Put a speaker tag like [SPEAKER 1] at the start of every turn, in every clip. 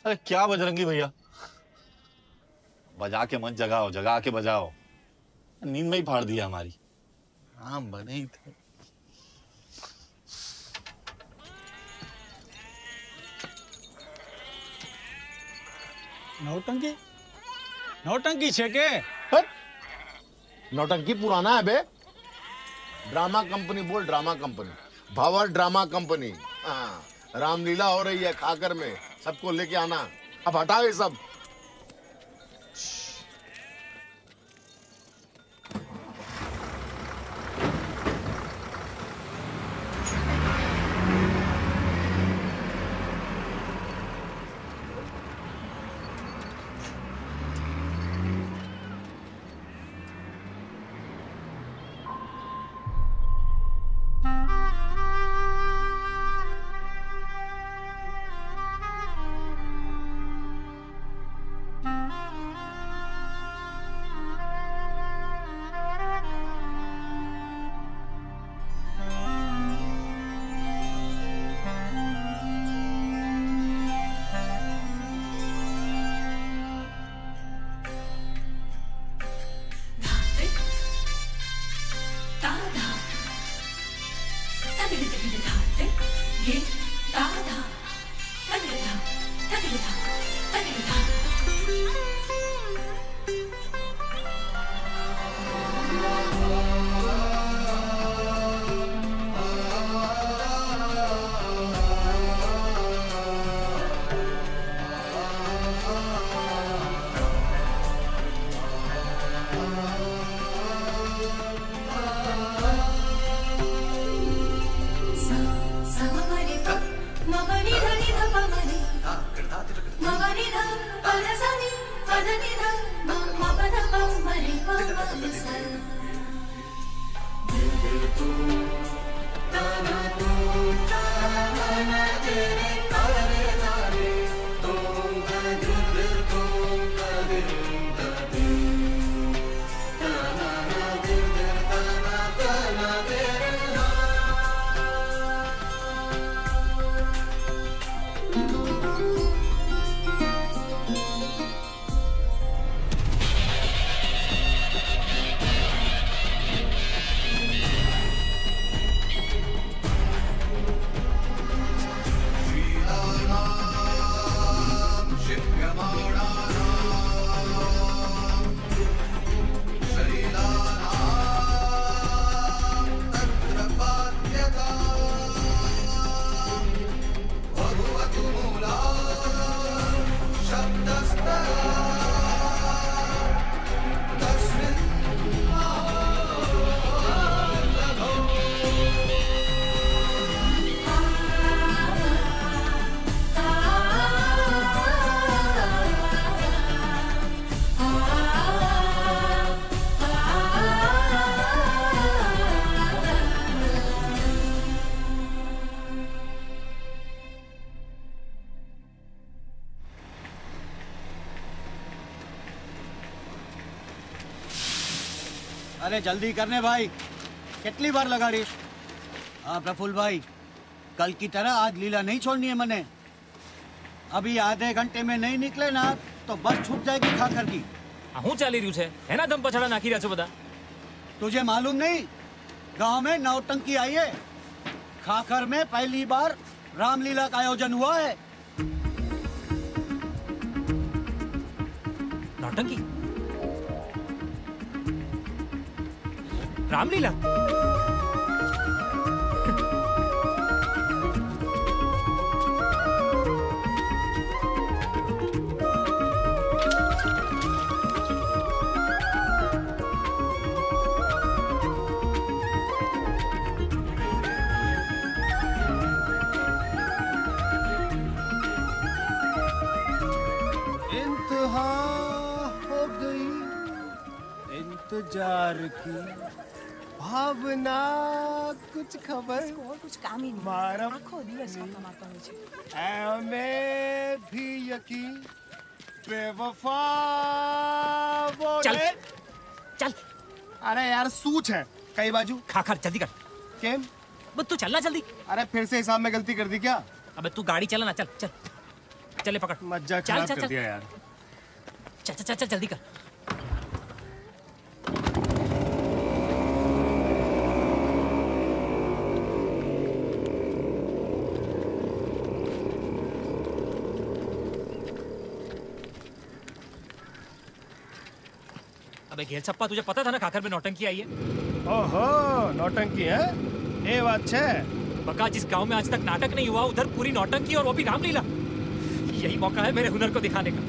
[SPEAKER 1] अरे क्या बजरंगी भैया, बजा के मत जगाओ, जगा के बजाओ। नींद में ही फाड़ दिया हमारी। हम बने ही थे।
[SPEAKER 2] नौटंकी नौटंकी छे के?
[SPEAKER 3] नौटंकी पुराना है बे। ड्रामा कंपनी बोल, ड्रामा कंपनी, भावर ड्रामा कंपनी। हाँ, रामलीला हो रही है खाकर में, सबको लेके आना। अब हटाओ ये सब।
[SPEAKER 2] अरे जल्दी करने भाई, कितनी बार लगाड़ी? हाँ प्रफुल्ल भाई, कल की तरह आज लीला नहीं छोड़नी है मने। अभी आधे घंटे में नहीं निकले ना तो बस छूट जाएगी खाकर की।
[SPEAKER 4] હું ચાલી રહ્યું છે એના દમ પછાડા નાખી રહ્યા છો બધા?
[SPEAKER 2] तुझे मालूम नहीं, गांव में नौटंकी आई है। खाकर में पहली बार रामलीला का आयोजन हुआ है।
[SPEAKER 4] नौटंकी? रामलीला?
[SPEAKER 5] इंतजार की भावना कुछ खबर
[SPEAKER 6] और कुछ काम ही नहीं
[SPEAKER 5] मारा
[SPEAKER 6] आखो दिवस गप्पा मारता હોય છે
[SPEAKER 5] हमें भी यकीन बेवफा
[SPEAKER 4] चल
[SPEAKER 5] बोले
[SPEAKER 4] चल
[SPEAKER 5] अरे यार सूच है कई बाजू
[SPEAKER 4] खाखर जल्दी कर।
[SPEAKER 5] केम
[SPEAKER 4] बस तू चलना जल्दी।
[SPEAKER 5] अरे फिर से हिसाब में गलती कर दी क्या?
[SPEAKER 4] अबे तू गाड़ी चला ना, चल चल चले पकड़।
[SPEAKER 5] मज्जा
[SPEAKER 4] चल
[SPEAKER 5] खराब
[SPEAKER 4] चल
[SPEAKER 5] कर
[SPEAKER 4] चल
[SPEAKER 5] दिया यार।
[SPEAKER 4] चल चल चल जल्दी कर। अबे घेर छप्पा, तुझे पता था ना खाकर में नौटंकी आई है?
[SPEAKER 5] ओहो नौटंकी है ये बात है।
[SPEAKER 4] बका, जिस गांव में आज तक नाटक नहीं हुआ उधर पूरी नौटंकी, और वो भी रामलीला। यही मौका है मेरे हुनर को दिखाने का।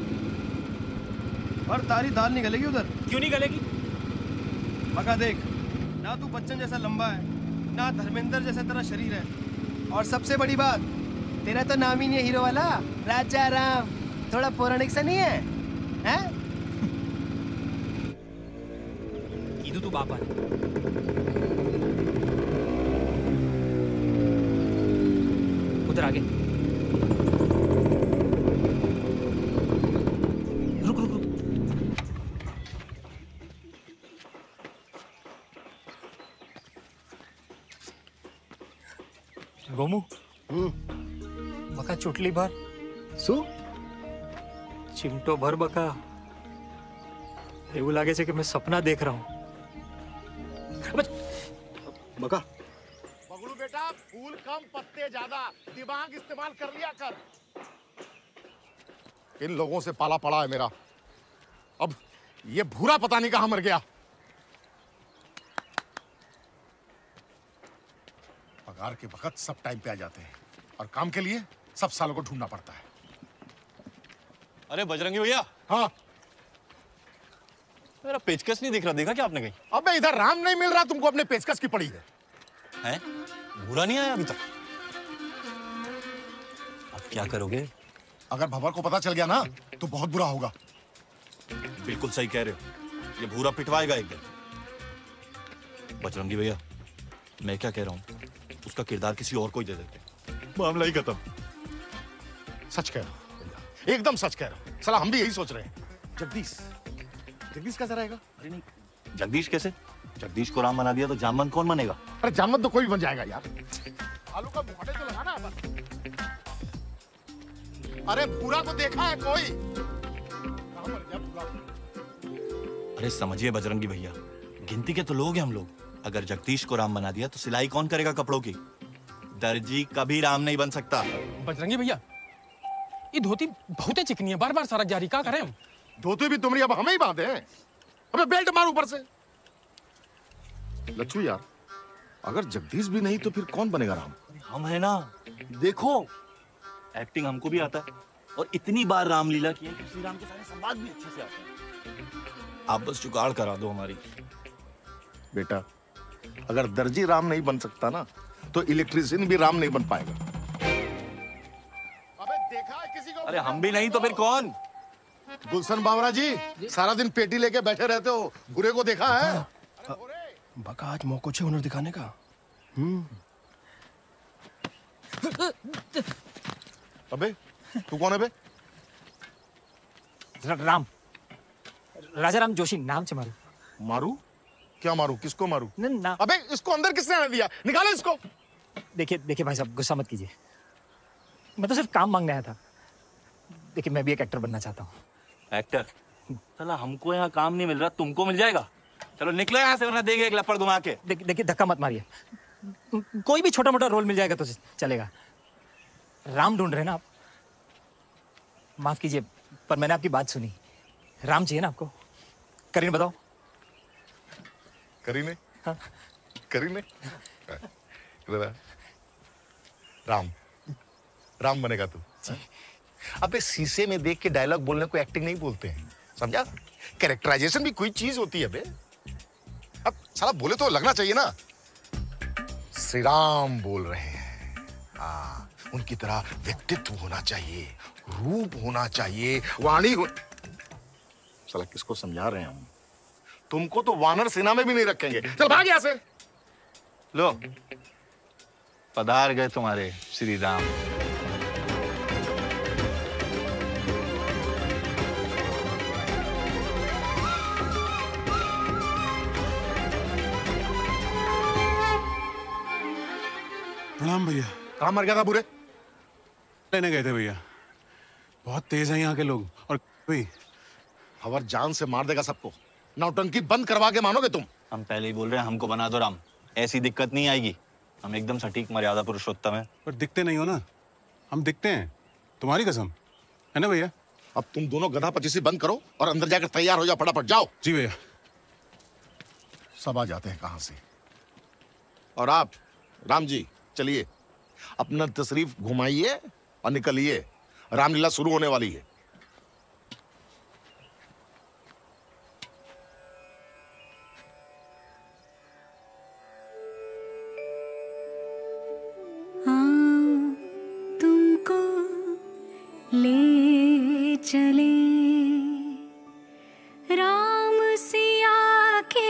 [SPEAKER 5] और तारी दाल नहीं गलेगी उधर।
[SPEAKER 4] क्यों नहीं गलेगी?
[SPEAKER 5] बका देख, ना तू बच्चन जैसा लंबा है, ना धर्मेंद्र जैसा तेरा शरीर है, और सबसे बड़ी बात तेरा तो नाम ही नहीं है हीरो वाला, राजा राम। थोड़ा पौराणिक सा नहीं है, हैं?
[SPEAKER 4] कीधु तू बापा ने। उधर आगे रुक रुक रुक। गोमू बका चोटली भर
[SPEAKER 5] શું
[SPEAKER 4] चिमटो भर बका। એવું લાગે છે કે मैं सपना देख रहा हूँ।
[SPEAKER 5] बका
[SPEAKER 3] बगलू बेटा, फूल कम पत्ते ज्यादा, दिमाग इस्तेमाल कर लिया कर। इन लोगों से पाला पड़ा है मेरा। अब ये भूरा पता नहीं कहां मर गया। पगार के वक्त सब टाइम पे आ जाते हैं और काम के लिए सब सालों को ढूंढना पड़ता है।
[SPEAKER 1] अरे बजरंगी भैया,
[SPEAKER 3] हाँ,
[SPEAKER 1] मेरा पेचकस नहीं दिख रहा, देखा क्या आपने कहीं?
[SPEAKER 3] अबे इधर राम नहीं मिल रहा तुमको, अपने पेचकस की पड़ी है।
[SPEAKER 1] हैं? भूरा नहीं आया अभी तक? अब क्या करोगे?
[SPEAKER 3] अगर भंवर को पता चल गया ना तो बहुत बुरा होगा।
[SPEAKER 1] बिल्कुल सही कह रहे हो, ये भूरा पिटवाएगा एक दिन। बजरंगी भैया, मैं क्या कह रहा हूँ, उसका किरदार किसी और को ही दे देते, मामला ही खत्म।
[SPEAKER 3] सच कह रहा हूं भैया, एकदम सच कह रहा हूं। साला हम भी यही सोच रहे हैं। जगदीश, जगदीश कैसा रहेगा?
[SPEAKER 1] अरे नहीं, जगदीश कैसे? जगदीश को राम बना दिया तो जामवंत कौन बनेगा?
[SPEAKER 3] अरे जामवंत तो कोई बन जाएगा यार। आलू का मुहाड़े तो लगाना है। अरे पूरा तो देखा है कोई। कहाँ मर गया पूरा?
[SPEAKER 1] अरे समझिए बजरंगी भैया, गिनती के तो लोग हैं हम लोग। अगर जगदीश को राम बना दिया तो सिलाई कौन करेगा कपड़ों की? दर्जी कभी राम नहीं बन सकता।
[SPEAKER 7] बजरंगी भैया, ये धोती बहुत ही चिकनी है, बार बार सरक जा रही, क्या करें हम?
[SPEAKER 3] धोती भी तुमरी अब हमें ही बांधे हैं। अबे बेल्ट मार ऊपर से। लच्छू यार, अगर जगदीश भी नहीं तो फिर कौन बनेगा राम?
[SPEAKER 1] हम है ना, देखो एक्टिंग हमको भी आता है और इतनी बार रामलीला की है कि श्री राम के सारे संवाद भी अच्छे से आते हैं। आप बस जुगाड़ करा दो हमारी।
[SPEAKER 3] बेटा, अगर दर्जी राम नहीं बन सकता ना तो इलेक्ट्रिशियन भी राम नहीं बन पाएगा। अबे देखा है किसी को?
[SPEAKER 1] अरे हम भी नहीं तो फिर कौन?
[SPEAKER 3] गुलशन बावरा जी, सारा दिन पेटी लेके बैठे रहते हो, बुरे को देखा है?
[SPEAKER 5] बका आज मौको छे हुनर दिखाने का।
[SPEAKER 3] अबे तू कौन है बे?
[SPEAKER 4] राम, राजा राम जोशी नाम से मारू।
[SPEAKER 3] मारू? क्या मारू? किसको मारू?
[SPEAKER 4] ना
[SPEAKER 3] अबे इसको अंदर किसने आने दिया? निकालो इसको।
[SPEAKER 4] देखिए देखिए भाई साहब, गुस्सा मत कीजिए, मैं तो सिर्फ काम मांगने आया था। देखिए मैं भी एक एक्टर बनना चाहता हूँ।
[SPEAKER 1] एक्टर? साला हमको यहाँ काम नहीं मिल रहा, तुमको मिल जाएगा। चलो निकलो यहाँ से, वरना देंगे एक लपड़ घुमा के।
[SPEAKER 4] देखिए धक्का मत मारिए, कोई भी छोटा मोटा रोल मिल जाएगा तो चलेगा। राम ढूंढ रहे ना आप? माफ कीजिए पर मैंने आपकी बात सुनी, राम चाहिए ना आपको? करीने बताओ।
[SPEAKER 3] करीने?
[SPEAKER 4] हाँ।
[SPEAKER 3] करीने? राम, राम बनेगा तू? अबे शीशे में देख के डायलॉग बोलने को एक्टिंग नहीं बोलते हैं, समझा? कैरेक्टराइजेशन भी कोई चीज होती है बे। अब साला बोले तो लगना चाहिए ना। श्री राम बोल रहे हैं, हाँ, उनकी तरह व्यक्तित्व होना चाहिए, रूप होना चाहिए, वाणी हो। साला किसको समझा रहे हैं हम? तुमको तो वानर सेना में भी नहीं रखेंगे। चल भाग यहाँ से।
[SPEAKER 1] लो, पधार गए तुम्हारे श्री राम।
[SPEAKER 8] प्रणाम भैया।
[SPEAKER 3] कहाँ मर गया था बुरे?
[SPEAKER 8] लेने गए थे भैया, बहुत तेज हैं यहाँ के लोग। और भाई
[SPEAKER 3] हवर जान से मार देगा सबको। नौटंकी बंद करवा के मानोगे तुम?
[SPEAKER 1] हम पहले ही बोल रहे हैं, हमको बना दो राम, ऐसी दिक्कत नहीं आएगी। हम एकदम सटीक मर्यादा पुरुषोत्तम है।
[SPEAKER 8] पर दिखते नहीं हो ना। हम दिखते हैं, तुम्हारी कसम है ना भैया।
[SPEAKER 3] अब तुम दोनों गधा पचीसी बंद करो और अंदर जाकर तैयार हो जाओ, फटाफट जाओ।
[SPEAKER 8] जी भैया।
[SPEAKER 3] सब आ जाते हैं कहां से। और आप राम जी चलिए, अपना तशरीफ घुमाइए और निकलिए। रामलीला शुरू होने वाली है।
[SPEAKER 9] तुमको ले चले राम सिया के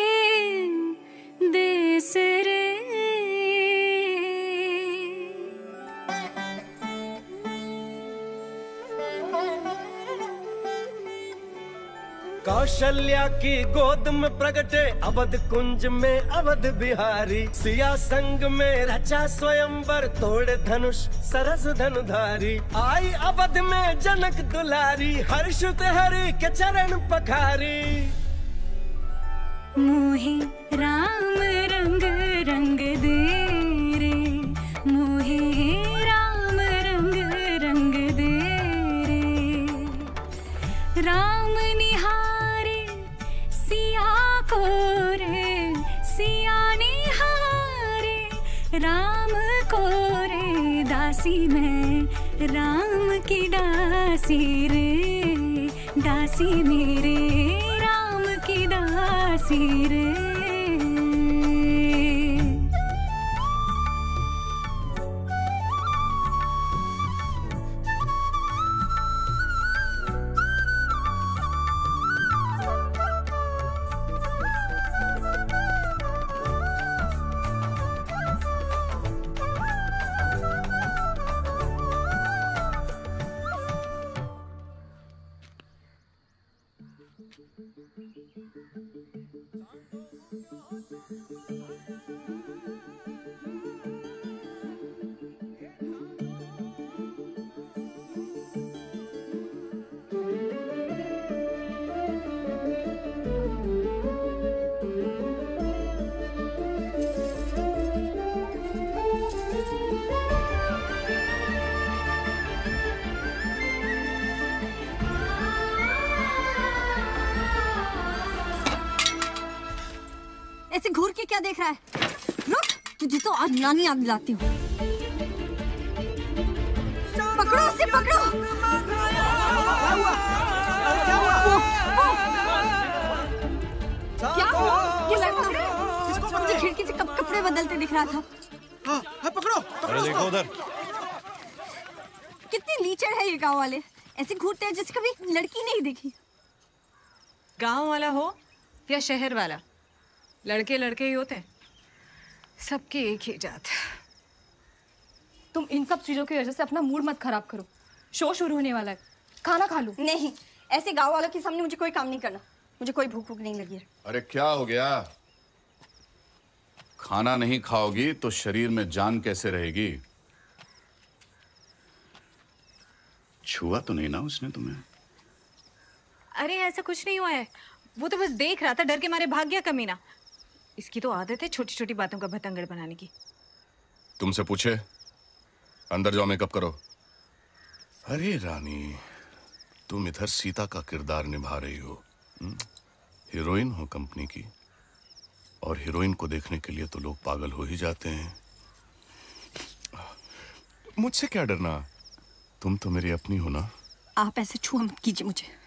[SPEAKER 9] देश रे।
[SPEAKER 5] कौशल्या की गोद में प्रगटे अवध कुंज में अवध बिहारी। सिया संग में रचा स्वयंवर तोड़े धनुष सरस धनुधारी। आई अवध में जनक दुलारी हर्षित हरि के चरण पखारी।
[SPEAKER 9] मोहे राम रंग रंग दे रे, मोहे राम रंग रंग दे रे। राम निहारे सिया को रे, सिया निहारे राम को रे। दासी मैं राम की दासी रे, दासी मेरे राम की दासी रे।
[SPEAKER 6] ऐसे घूर के क्या देख रहा है? रुक, तुझे तो आज नानी आग लाती हूँ। पकड़ो उसे, पकड़ो। क्या हुआ? किसे पकड़े? मुझे खिड़की से कपड़े बदलते दिख रहा था।
[SPEAKER 2] हाँ, पकड़ो।
[SPEAKER 1] अरे देखो उधर।
[SPEAKER 6] कितने लीचर है ये गांव वाले, ऐसे घूरते हैं जैसे कभी लड़की नहीं देखी।
[SPEAKER 10] गांव वाला हो या शहर वाला, लड़के लड़के ही होते हैं, सबके एक ही जात।
[SPEAKER 6] तुम इन सब चीजों की वजह से अपना मूड मत खराब करो। शो शुरू होने वाला है, खाना खा लो। नहीं, ऐसे गांव वालों के सामने मुझे कोई काम नहीं करना। मुझे कोई भूख नहीं लगी है।
[SPEAKER 11] अरे क्या हो गया? खाना नहीं खाओगी तो शरीर में जान कैसे रहेगी? छुआ तो नहीं ना उसने तुम्हें?
[SPEAKER 10] अरे ऐसा कुछ नहीं हुआ है, वो तो बस देख रहा था, डर के मारे भाग गया कमीना। इसकी तो आदत है छोटी छोटी बातों का भतंगड़ बनाने की।
[SPEAKER 11] तुमसे पूछे? अंदर जाओ, मेकअप करो। अरे रानी, तुम इधर सीता का किरदार निभा रही हो, हीरोइन हो कंपनी की, और हीरोइन को देखने के लिए तो लोग पागल हो ही जाते हैं। मुझसे क्या डरना, तुम तो मेरी अपनी हो ना।
[SPEAKER 6] आप ऐसे छुआ मत कीजिए मुझे।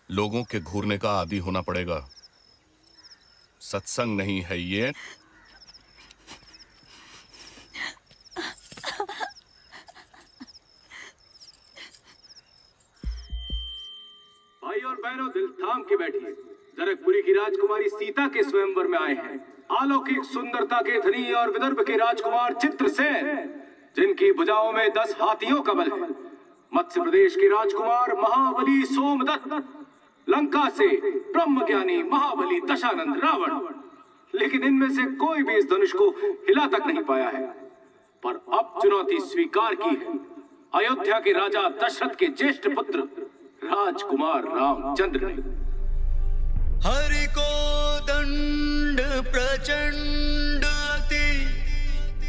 [SPEAKER 11] लोगों के घूरने का आदी होना पड़ेगा, सत्संग नहीं है ये।
[SPEAKER 12] थाम के बैठिए। जनकपुरी की राजकुमारी सीता के स्वयंवर में आए हैं अलौकिक सुंदरता के धनी और विदर्भ के राजकुमार चित्रसेन, जिनकी भुजाओं में 10 हाथियों का बल है। मत्स्य प्रदेश के राजकुमार महाबली सोमदत्त, लंका से ब्रह्मज्ञानी महाबली दशानंद रावण। लेकिन इनमें से कोई भी इस धनुष को हिला तक नहीं पाया है। पर अब चुनौती स्वीकार की है अयोध्या के राजा दशरथ के ज्येष्ठ पुत्र राजकुमार रामचंद्र ने।
[SPEAKER 2] हरि को दंड प्रचंड अति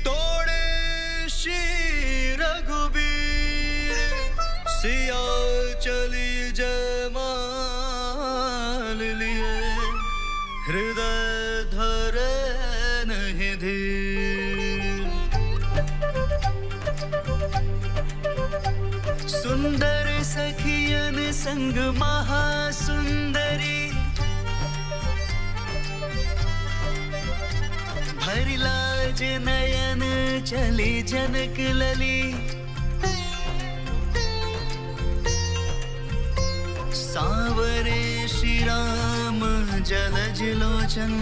[SPEAKER 2] तोड़े श्री रघुबीर, सिया चली जयमाल लिए, हृदय धरे नहीं धीर। सुंदर सखियन संग महासुंदरी, भरी लाज नयन चली जनक लली। सांवरे श्री राम जलज लोचन,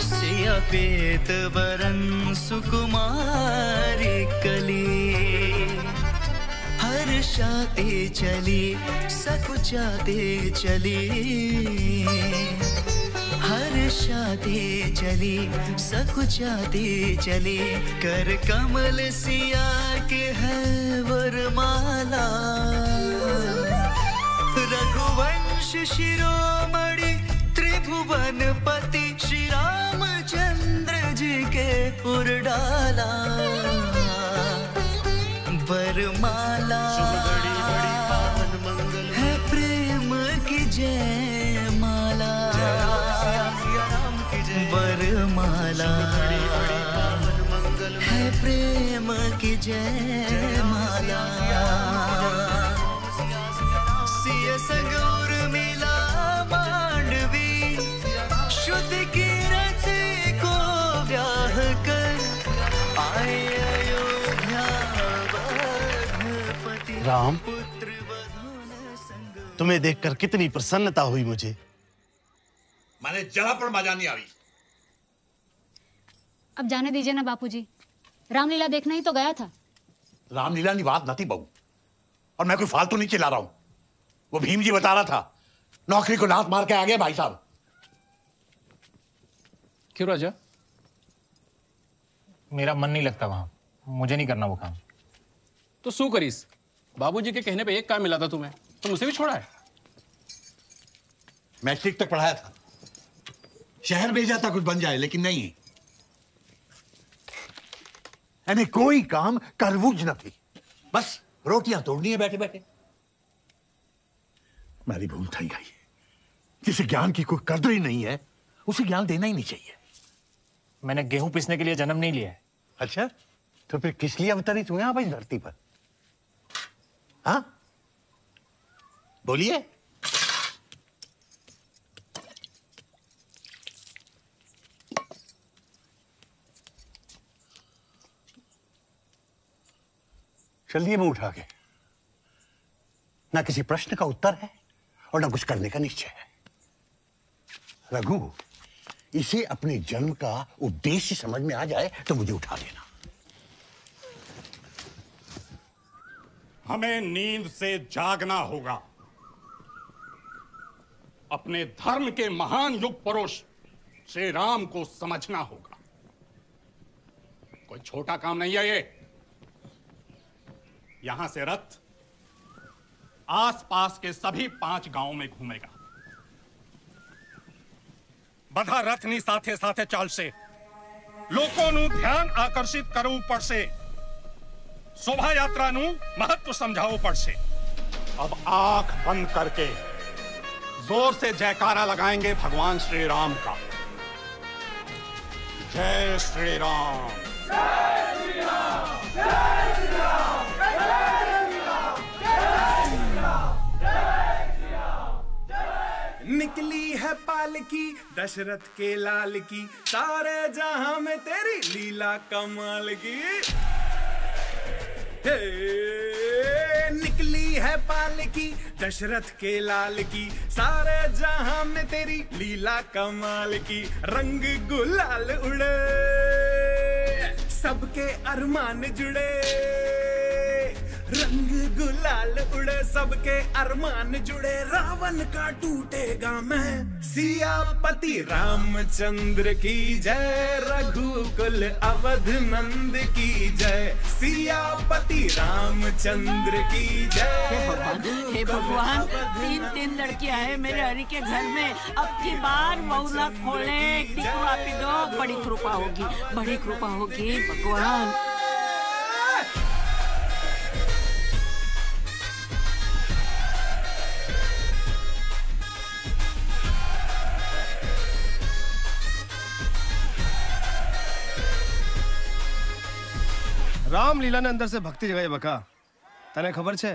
[SPEAKER 2] सिया पेत बरन सुकुमारी कली। हर्षाते चली सकुचाते चली, हर्षाते चली सकुचाते चली। कर कमल सिया के है वरमाला, रघुवंश शिरोमणि त्रिभुवनपति, श्री रामचंद्र जी के उर्डाला। वरमाला है प्रेम की जय माला, वरमाला है प्रेम की जय माला। सिय संगौर मिला मांडवी, शुद्ध कीरत को ब्याह कर आए अयोध्या वधपति।
[SPEAKER 13] राम, तुम्हें देखकर कितनी प्रसन्नता हुई मुझे।
[SPEAKER 3] मैंने जरा पर मजा नहीं आई।
[SPEAKER 14] अब जाने दीजिए ना बापूजी, रामलीला देखना ही तो गया था।
[SPEAKER 3] रामलीला की बात न थी बहू, और मैं कोई फालतू नहीं चिल्ला रहा हूं। वो भीम जी बता रहा था, नौकरी को लात मार के आ गए भाई साहब।
[SPEAKER 7] क्यों राजा?
[SPEAKER 4] मेरा मन नहीं लगता वहां, मुझे नहीं करना वो काम।
[SPEAKER 7] तो सू करीस, बाबूजी के कहने पे एक काम मिला था तुम्हें, तुम उसे भी छोड़ा है।
[SPEAKER 3] मैट्रिक तक पढ़ाया था, शहर भेजा था कुछ बन जाए, लेकिन नहीं। यानी कोई काम करवूज न थी, बस रोटियां तोड़नी है बैठे बैठे। मेरी भूल थी गई। जिसे ज्ञान की कोई कदर ही नहीं है, उसे ज्ञान देना ही नहीं चाहिए।
[SPEAKER 4] मैंने गेहूं पीसने के लिए जन्म नहीं लिया है।
[SPEAKER 3] अच्छा, तो फिर किस लिए अवतरित हुए आप इस धरती पर? हाँ, बोलिए। चलिए मुंह उठा के। ना किसी प्रश्न का उत्तर है और ना कुछ करने का निश्चय है। रघु, इसे अपने जन्म का उद्देश्य समझ में आ जाए तो मुझे उठा देना।
[SPEAKER 15] हमें नींद से जागना होगा। अपने धर्म के महान युग पुरुष श्री राम को समझना होगा। कोई छोटा काम नहीं है ये। यहां से रथ आसपास के सभी 5 गांवों में घूमेगा। બધા રથની સાથે સાથે ચાલશે। લોકોનું ધ્યાન આકર્ષિત કરવું પડશે। શોભાયાત્રાનું મહત્વ સમજાવવું પડશે। अब आंख बंद करके जोर से जयकारा लगाएंगे भगवान श्री राम का। जय श्री राम, जय श्री राम, जय श्री राम, जय श्री राम, जय श्री राम, जय श्री राम।
[SPEAKER 16] निकली है पालकी दशरथ के लाल की, सारे जहां में तेरी लीला कमाल की। निकली है पाल की दशरथ के लाल की, सारे जहां में तेरी लीला कमाल की। रंग गुलाल उड़े सबके अरमान जुड़े, रंग गुलाल उड़े सबके अरमान जुड़े। रावण का टूटेगा मैं, सियापति रामचंद्र की जय, रघुकुल अवध नंद की जय, सियापति रामचंद्र की जय।
[SPEAKER 17] हे भगवान, तीन लड़कियां हैं मेरे हरि के घर में, अब की बार मौला खोले, टिकवा पी दो, बड़ी कृपा होगी, बड़ी कृपा होगी भगवान।
[SPEAKER 5] रामलीला ने अंदर से भक्ति जगाई बका। तने खबर छे,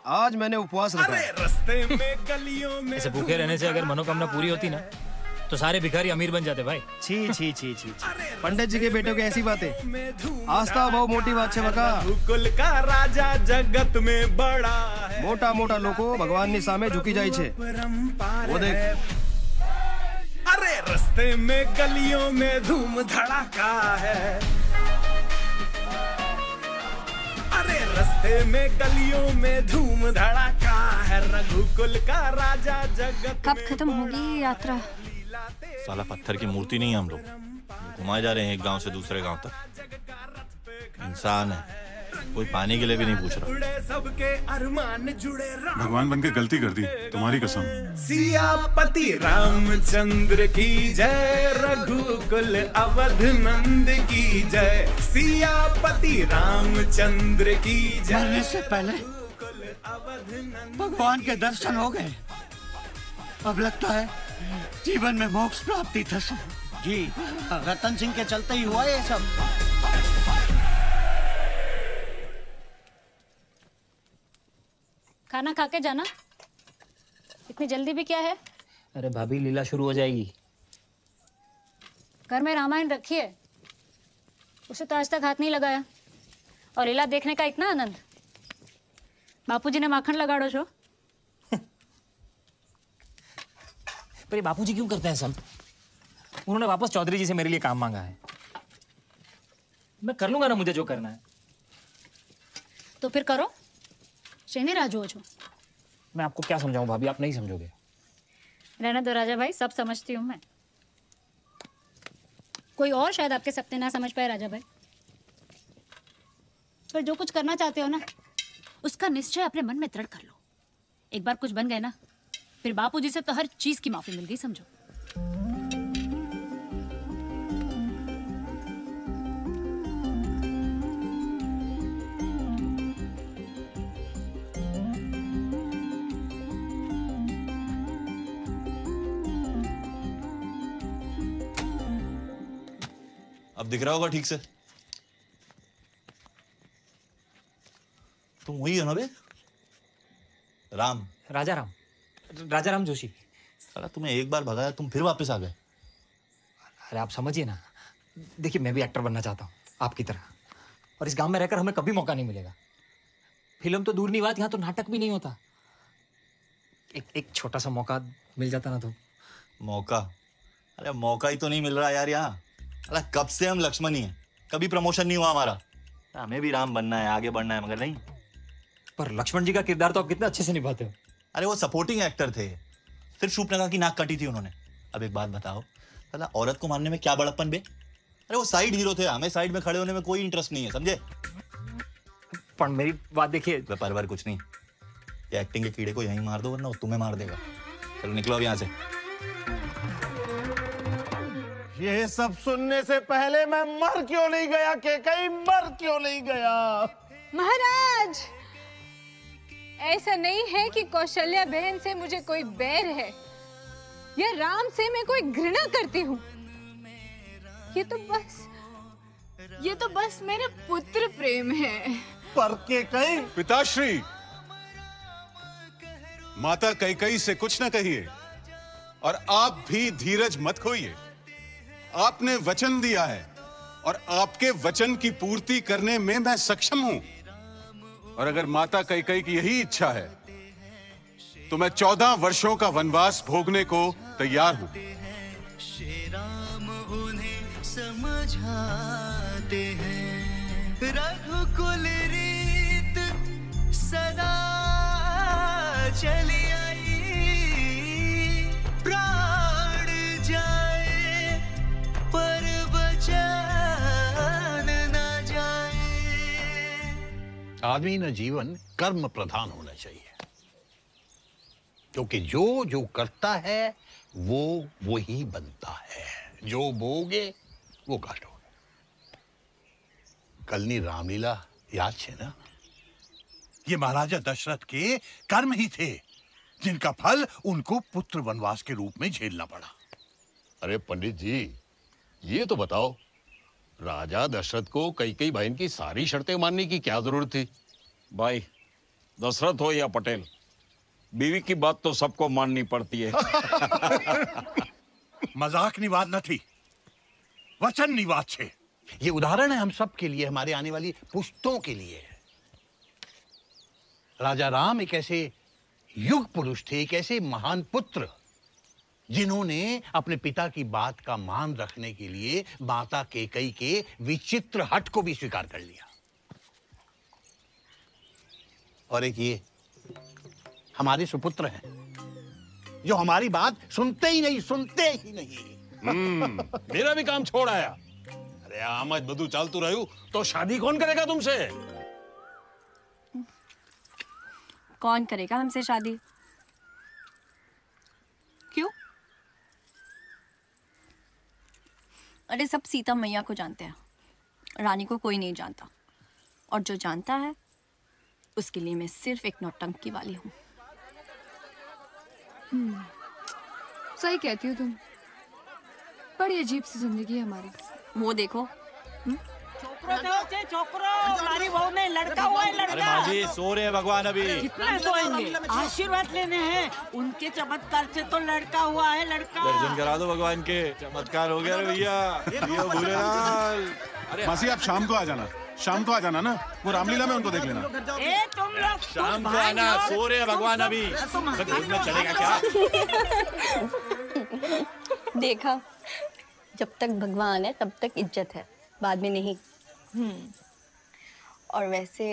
[SPEAKER 5] आज मैंने उपवास रखा।
[SPEAKER 16] रास्ते में गलियों में
[SPEAKER 4] ऐसे भूखे रहने से अगर मनोकामना पूरी होती ना तो सारे भिखारी अमीर बन जाते भाई।
[SPEAKER 5] छी छी छी छी, पंडित जी के बेटों की ऐसी बातें, आस्था बहुत मोटी बात है बका।
[SPEAKER 16] रघुकुल का राजा जगत में बड़ा है,
[SPEAKER 5] मोटा मोटा लोगों भगवान ની સામે झुकी જાય છે। वो देख,
[SPEAKER 16] अरे रास्ते में गलियों में धूम धड़ाका है, अरे रास्ते में गलियों में धूम धड़ाका है, रघुकुल का राजा जगत।
[SPEAKER 6] कब खत्म होगी ये यात्रा?
[SPEAKER 1] साला पत्थर की मूर्ति नहीं है हम लोग, घुमाए जा रहे हैं एक गांव से दूसरे गांव तक। इंसान है, कोई पानी के लिए भी नहीं पूछ रहा।
[SPEAKER 16] सबके अरमान जुड़े,
[SPEAKER 8] भगवान बन के गलती कर दी, तुम्हारी कसम।
[SPEAKER 16] सियापति रामचंद्र की जय, रघुकुल अवध नंद की जय, सियापति रामचंद्र की जय।
[SPEAKER 2] मरने से पहले भगवान के दर्शन हो गए, अब लगता है जीवन में मोक्ष प्राप्ति था। जी, रतन सिंह के चलते ही हुआ ये सब।
[SPEAKER 14] खाना खा के जाना, इतनी जल्दी भी क्या है?
[SPEAKER 4] अरे भाभी, लीला शुरू हो जाएगी।
[SPEAKER 14] घर में रामायण रखी है, उसे तो आज तक हाथ नहीं लगाया, और लीला देखने का इतना आनंद। बापूजी ने माखन लगाड़ो छो।
[SPEAKER 4] पर ये बापूजी क्यों करते हैं सब? उन्होंने वापस चौधरी जी से मेरे लिए काम मांगा है, मैं कर लूंगा ना मुझे जो करना है।
[SPEAKER 14] तो फिर करो, शनि राजू हो जो।
[SPEAKER 4] मैं आपको क्या समझाऊं भाभी, आप नहीं समझोगे।
[SPEAKER 14] रहना दो राजा भाई, सब समझती हूँ मैं। कोई और शायद आपके सपने ना समझ पाए राजा भाई, पर जो कुछ करना चाहते हो ना, उसका निश्चय अपने मन में दृढ़ कर लो। एक बार कुछ बन गए ना, फिर बापूजी से तो हर चीज की माफी मिल गई समझो।
[SPEAKER 1] अब दिख रहा होगा ठीक से? तुम वही हो ना बे? राम,
[SPEAKER 4] राजा राम जोशी।
[SPEAKER 1] साला तुम्हें एक बार भगाया, तुम फिर वापस आ गए।
[SPEAKER 4] अरे आप समझिए ना, देखिए मैं भी एक्टर बनना चाहता हूँ आपकी तरह, और इस गांव में रहकर हमें कभी मौका नहीं मिलेगा। फिल्म तो दूर नहीं बात, यहाँ तो नाटक भी नहीं होता। एक छोटा सा मौका मिल जाता ना तो।
[SPEAKER 1] मौका? अरे मौका ही तो नहीं मिल रहा यार यहाँ। अरे कब से हम लक्ष्मण ही हैं, कभी प्रमोशन नहीं हुआ हमारा। हमें भी राम बनना है, आगे बढ़ना है, मगर नहीं।
[SPEAKER 4] पर लक्ष्मण जी का किरदार तो आप कितना अच्छे से निभाते हो।
[SPEAKER 1] अरे वो सपोर्टिंग एक्टर थे, सिर्फ शूर्पणखा की नाक काटी थी उन्होंने। अब एक बात बताओ, साला औरत को मारने में क्या बड़प्पन बे? अरे वो साइड हीरो थे, हमें साइड में खड़े होने में कोई इंटरेस्ट नहीं है, समझे?
[SPEAKER 4] पर मेरी बात देखिए,
[SPEAKER 1] परवर कुछ नहीं, ये एक्टिंग के कीड़े को यहीं मार दो, वरना वो तुम्हें मार देगा। चलो निकलो अब यहाँ से।
[SPEAKER 13] ये सब सुनने से पहले मैं मर क्यों नहीं गया? केकई मर क्यों नहीं गया?
[SPEAKER 10] महाराज, ऐसा नहीं है कि कौशल्या बहन से मुझे कोई बैर है या राम से मैं कोई घृणा करती हूँ। ये तो बस मेरे पुत्र प्रेम है।
[SPEAKER 13] पर केकई
[SPEAKER 8] पिताश्री, माता कैकई से कुछ न कहिए, और आप भी धीरज मत खोइए। आपने वचन दिया है और आपके वचन की पूर्ति करने में मैं सक्षम हूं, और अगर माता कैकेयी की यही इच्छा है तो मैं 14 वर्षों का वनवास भोगने को तैयार हूं।
[SPEAKER 15] राम उन्हें समझाते हैं, रघुकुल रीत सदा चली आई, प्राण जाए पर वचन न जाए।
[SPEAKER 18] आदमी न जीवन कर्म प्रधान होना चाहिए, क्योंकि जो करता है वो ही बनता है। जो बोगे वो काटोगे। कलनी रामलीला याद है ना?
[SPEAKER 19] ये महाराजा दशरथ के कर्म ही थे, जिनका फल उनको पुत्र वनवास के रूप में झेलना पड़ा।
[SPEAKER 11] अरे पंडित जी, ये तो बताओ, राजा दशरथ को कैकेयी बहन की सारी शर्तें मानने की क्या जरूरत थी?
[SPEAKER 20] भाई, दशरथ हो या पटेल, बीवी की बात तो सबको माननी पड़ती है।
[SPEAKER 19] मजाक निवाद न थी, वचन निवाद छे।
[SPEAKER 18] ये उदाहरण है हम सब के लिए, हमारे आने वाली पुश्तों के लिए। राजा राम एक ऐसे युग पुरुष थे, एक ऐसे महान पुत्र, जिन्होंने अपने पिता की बात का मान रखने के लिए माता कैकेयी के विचित्र हठ को भी स्वीकार कर लिया। और एक ये हमारे सुपुत्र हैं, जो हमारी बात सुनते ही नहीं।
[SPEAKER 20] मेरा भी काम छोड़ आया। अरे आमज बधु चालतू रह्यु तो शादी कौन करेगा तुमसे?
[SPEAKER 6] कौन करेगा हमसे शादी? क्यों? अरे सब सीता मैया को जानते हैं, रानी को कोई नहीं जानता, और जो जानता है उसके लिए मैं सिर्फ एक नौटंकी वाली हूँ।
[SPEAKER 21] सही कहती हो तुम। बड़ी अजीब सी जिंदगी है हमारी।
[SPEAKER 6] वो देखो,
[SPEAKER 17] छोकरो, हमारी बहू में लड़का हुआ है, लड़का।
[SPEAKER 1] अरे माँ जी, सो रहे हैं भगवान अभी।
[SPEAKER 17] कितना सोएंगे? आशीर्वाद लेने हैं उनके, चमत्कार से तो लड़का हुआ है, लड़का।
[SPEAKER 1] दर्शन करा दो भगवान के, चमत्कार हो गया रे भैया। ये भूलेलाल।
[SPEAKER 8] मासी आप शाम को आ जाना, शाम को आ जाना ना, वो रामलीला में उनको देख लेना।
[SPEAKER 17] ए तुम लोग
[SPEAKER 1] शाम को आना, सो रहे हैं भगवान अभी। में चलेगा क्या?
[SPEAKER 6] देखा, जब तक भगवान है तब तक इज्जत है, बाद में नहीं। और वैसे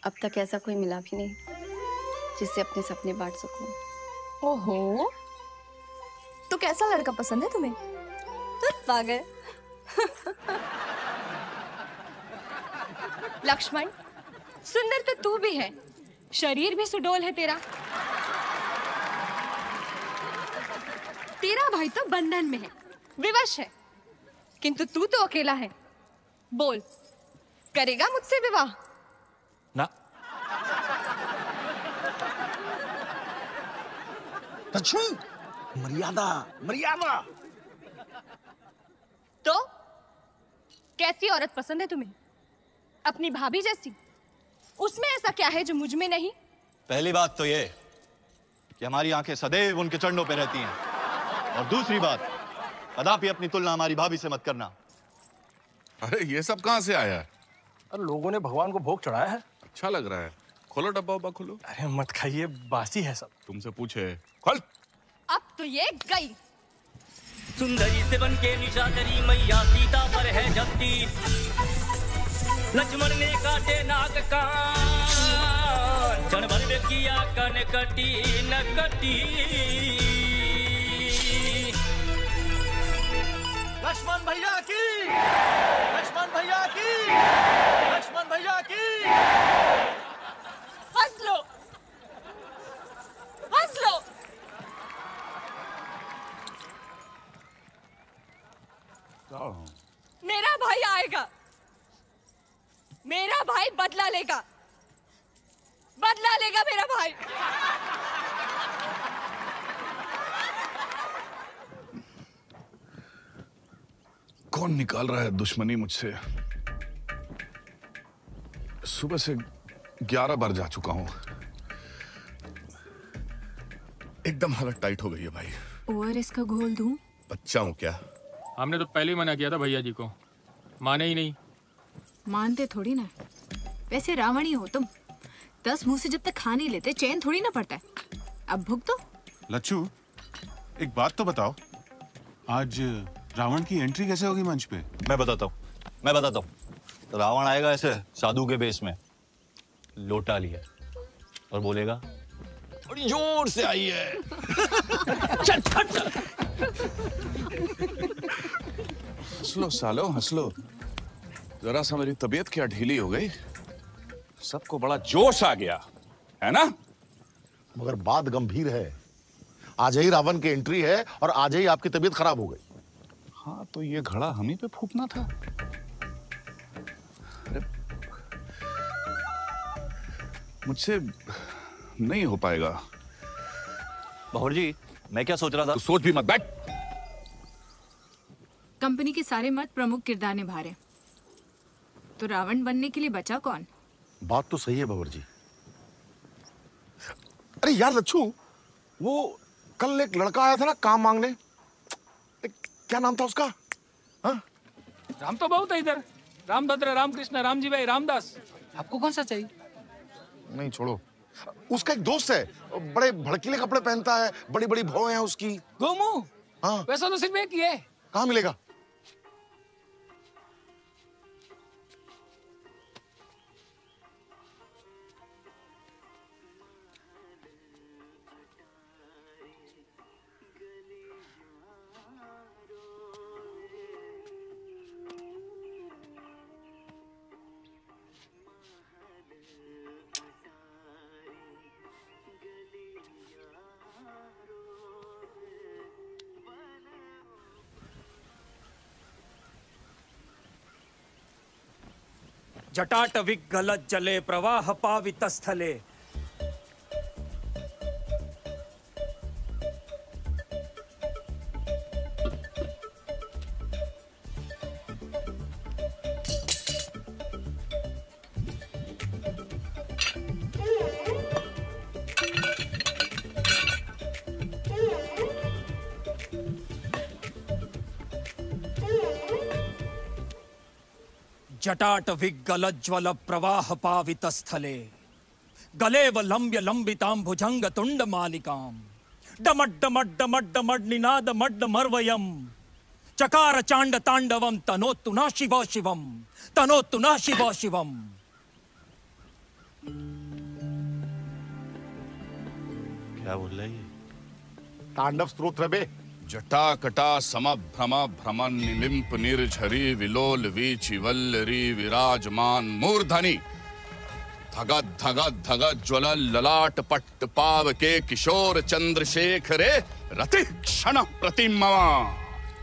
[SPEAKER 6] अब तक ऐसा कोई मिला भी नहीं जिससे अपने सपने बांट सकूं।
[SPEAKER 21] ओहो, तो कैसा लड़का पसंद है तुम्हें?
[SPEAKER 6] तो पागल।
[SPEAKER 21] लक्ष्मण, सुंदर तो तू भी है, शरीर भी सुडौल है तेरा। तेरा भाई तो बंधन में है, विवश है, किंतु तू तो अकेला है। बोल, करेगा मुझसे विवाह?
[SPEAKER 1] ना।
[SPEAKER 18] मर्यादा, मर्यादा।
[SPEAKER 21] तो कैसी औरत पसंद है तुम्हें? अपनी भाभी जैसी? उसमें ऐसा क्या है जो मुझ में नहीं?
[SPEAKER 1] पहली बात तो ये कि हमारी आंखें सदैव उनके चरणों पे रहती हैं, और दूसरी बात, कदापि अपनी तुलना हमारी भाभी से मत करना।
[SPEAKER 11] अरे ये सब कहाँ से आया?
[SPEAKER 4] अरे लोगों ने भगवान को भोग चढ़ाया है।
[SPEAKER 11] अच्छा लग रहा है, खोलो डब्बा उब्बा खोलो।
[SPEAKER 4] अरे मत खाइए, बासी है सब।
[SPEAKER 11] तुमसे पूछे, खोल।
[SPEAKER 21] अब तो ये गई।
[SPEAKER 22] सुंदरी से बन के निशाचरी मैया सीता पर है जब्ती, लक्ष्मण ने काटे नाक कान, क्षण भर में किया कनकटी नकटी।
[SPEAKER 15] लक्ष्मण भैया की, लक्ष्मण भैया की, लक्ष्मण भैया की।
[SPEAKER 21] हंस लो, हंस लो। मेरा भाई आएगा, मेरा भाई बदला लेगा, बदला लेगा मेरा भाई।
[SPEAKER 11] कौन निकाल रहा है दुश्मनी मुझसे? सुबह से 11 बार जा चुका हूं। एकदम हालत टाइट हो गई है भाई।
[SPEAKER 21] ओआरएस का घोल दूं?
[SPEAKER 11] बच्चा हूं क्या?
[SPEAKER 7] हमने तो पहले ही मना किया था भैया जी को, माने ही नहीं।
[SPEAKER 21] मानते थोड़ी ना, वैसे रावण ही हो तुम। 10 मुंह से जब तक खा नहीं लेते चैन थोड़ी ना पड़ता है। अब भुग तो।
[SPEAKER 8] लच्छू, एक बात तो बताओ, आज रावण की एंट्री कैसे होगी मंच पे?
[SPEAKER 1] मैं बताता हूँ। रावण आएगा ऐसे साधु के बेस में, लोटा लिया और बोलेगा बड़ी जोर से आई है। चल फट।
[SPEAKER 11] हंस लो सालो, हंस लो। जरा सा मेरी तबीयत क्या ढीली हो गई, सबको बड़ा जोश आ गया है ना।
[SPEAKER 3] मगर बात गंभीर है, आज ही रावण की एंट्री है और आज ही आपकी तबीयत खराब हो गई।
[SPEAKER 11] हाँ तो ये घड़ा हम ही पे फूकना था। अरे मुझसे नहीं हो पाएगा।
[SPEAKER 1] बाहुर जी, मैं क्या सोच रहा था?
[SPEAKER 11] तू सोच भी मत, बैठ।
[SPEAKER 21] कंपनी के सारे मर्द प्रमुख किरदार निभा रहे, तो रावण बनने के लिए बचा कौन?
[SPEAKER 3] बात तो सही है बाबर जी। अरे यार लच्छू, वो कल एक लड़का आया था ना काम मांगने, क्या नाम था उसका? हाँ?
[SPEAKER 7] राम तो बहुत है इधर, रामभद्र, रामकृष्ण, रामजी भाई, रामदास। आपको कौन सा चाहिए?
[SPEAKER 3] नहीं छोड़ो, उसका एक दोस्त है, बड़े भड़कीले कपड़े पहनता है, बड़ी बड़ी भौं है उसकी।
[SPEAKER 7] गोमू?
[SPEAKER 3] हाँ।
[SPEAKER 7] वैसा तो सिर्फ एक ही है।
[SPEAKER 3] कहाँ मिलेगा?
[SPEAKER 4] जटाटविगलत जले प्रवाह पावित स्थले। जटाटविगलज्ज्वल प्रवाह पावित स्थले गलेव लंब्य लंबितां भुजंग तुंड मालिकां डमड डमड डमड डमड निनाद मड्ड मर्वयम् चकार चांड तांडवम तनोतु न शिव शिवम, तनोतु न शिव शिवम।
[SPEAKER 1] क्या बोल रहा है ये?
[SPEAKER 3] तांडव स्तोत्र बे।
[SPEAKER 11] जटा कटा समभ्रम भ्रमण निलिम्प निर्झरी विलोल वीचि वल्लरी विराजमान मूर्धनि धगत धगत धगत ज्वल ललाट पट्ट पाव के किशोर चंद्रशेखरे रति क्षण प्रतिमा।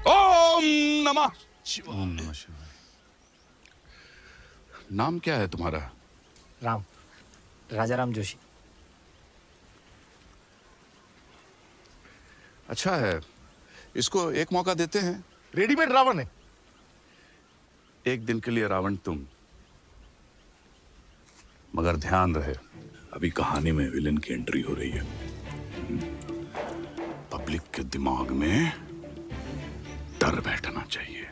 [SPEAKER 11] ओम नमः शिवाय।
[SPEAKER 1] ओम नमः शिवाय।
[SPEAKER 11] नाम क्या है तुम्हारा?
[SPEAKER 4] राम, राजा राम जोशी।
[SPEAKER 11] अच्छा है, इसको एक मौका देते हैं।
[SPEAKER 3] रेडीमेड रावण है।
[SPEAKER 11] एक दिन के लिए रावण तुम, मगर ध्यान रहे अभी कहानी में विलेन की एंट्री हो रही है। पब्लिक के दिमाग में डर बैठना चाहिए,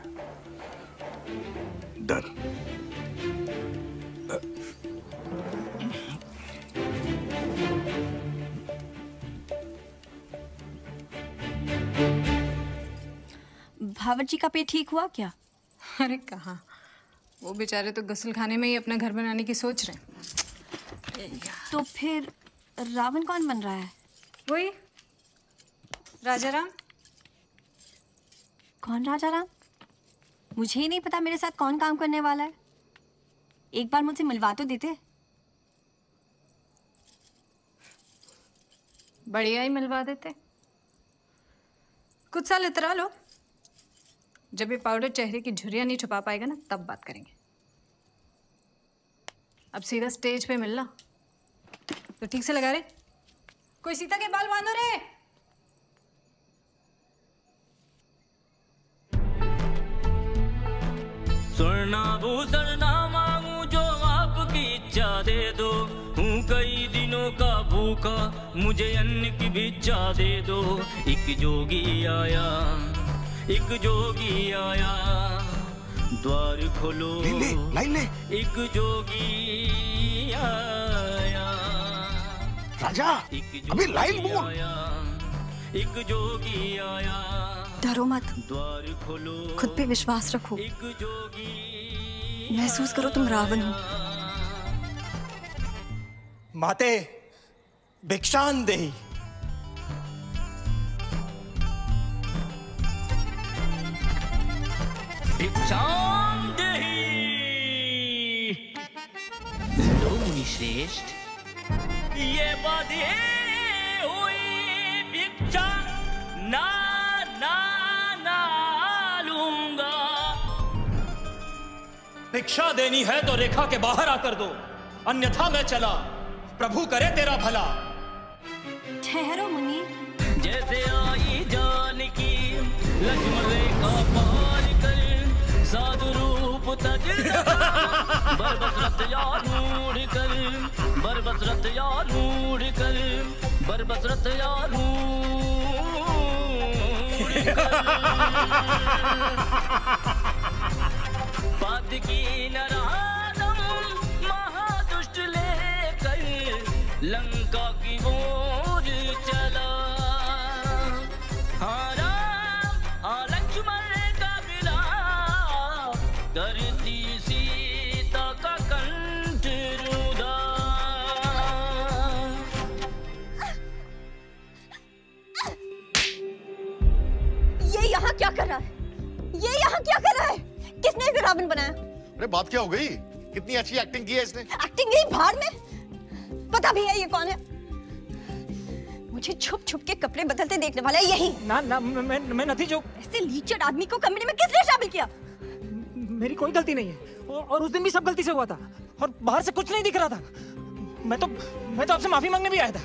[SPEAKER 11] डर।
[SPEAKER 6] भावर जी का पेट ठीक हुआ क्या?
[SPEAKER 21] अरे कहाँ, वो बेचारे तो गसल खाने में ही अपना घर बनाने की सोच रहे हैं।
[SPEAKER 6] तो फिर रावण कौन बन रहा है?
[SPEAKER 21] वही राजा राम।
[SPEAKER 6] कौन राजा राम? मुझे ही नहीं पता मेरे साथ कौन काम करने वाला है। एक बार मुझसे मिलवा तो देते।
[SPEAKER 21] बढ़िया ही मिलवा देते। कुछ साल इतरा लो, जब ये पाउडर चेहरे की झुर्रियां नहीं छुपा पाएगा ना, तब बात करेंगे। अब सीधा स्टेज पे मिलना तो ठीक से लगा रे। कोई सीता के बाल बांधो रे।
[SPEAKER 22] स्वर्णाभूषण ना मांगू, जो आपकी इच्छा दे दो। हूँ कई दिनों का भूखा, मुझे अन्न की भिक्षा दे दो। एक जोगी आया, एक जोगी आया, द्वार खोलो।
[SPEAKER 3] लाइन ले।
[SPEAKER 22] एक जोगी आया।
[SPEAKER 18] राजा अभी लाइन बोल।
[SPEAKER 22] एक जोगी आया,
[SPEAKER 6] डरो मत, खुद पे विश्वास रखो, महसूस करो तुम रावण हो।
[SPEAKER 4] माते भिक्षान देहि।
[SPEAKER 22] भिक्षाम देहि। लो मुनि श्रेष्ठ, ये बाधे हुई भिक्षा ना ना ना लूंगा।
[SPEAKER 4] भिक्षा देनी है तो रेखा के बाहर आकर दो, अन्यथा मैं चला। प्रभु करे तेरा भला।
[SPEAKER 6] ठहरो मुनि।
[SPEAKER 22] जैसे आई जानकी लक्ष्मण रेखा पार कर, साधु रूप तज बरबस रथ यारूढ़ कर, बरबस रथ यारूढ़ कर, बरबस रथ यारूढ़ कर। पद की नरादम महादुष्ट लेकर लंका की ओर चला। हाँ राम लक्ष्मण का विलाप करती सीता का कंठ रुदा।
[SPEAKER 6] ये यहाँ क्या कर रहा है? ये यहाँ क्या कर रहा है? किसने इसे रावण बनाया?
[SPEAKER 3] अरे बात क्या हो गई? कितनी अच्छी एक्टिंग की है इसने।
[SPEAKER 6] एक्टिंग गई भाड़ में। पता भी है ये कौन है? मुझे छुप छुप के कपड़े बदलते देखने वाला है यही।
[SPEAKER 4] ना ना मैं नहीं। जो
[SPEAKER 6] ऐसे लीचड़ आदमी को कमरे में किसने शामिल किया?
[SPEAKER 4] मेरी कोई गलती नहीं है, और उस दिन भी सब गलती से हुआ था, और बाहर से कुछ नहीं दिख रहा था। मैं तो आपसे माफी मांगने भी आया था।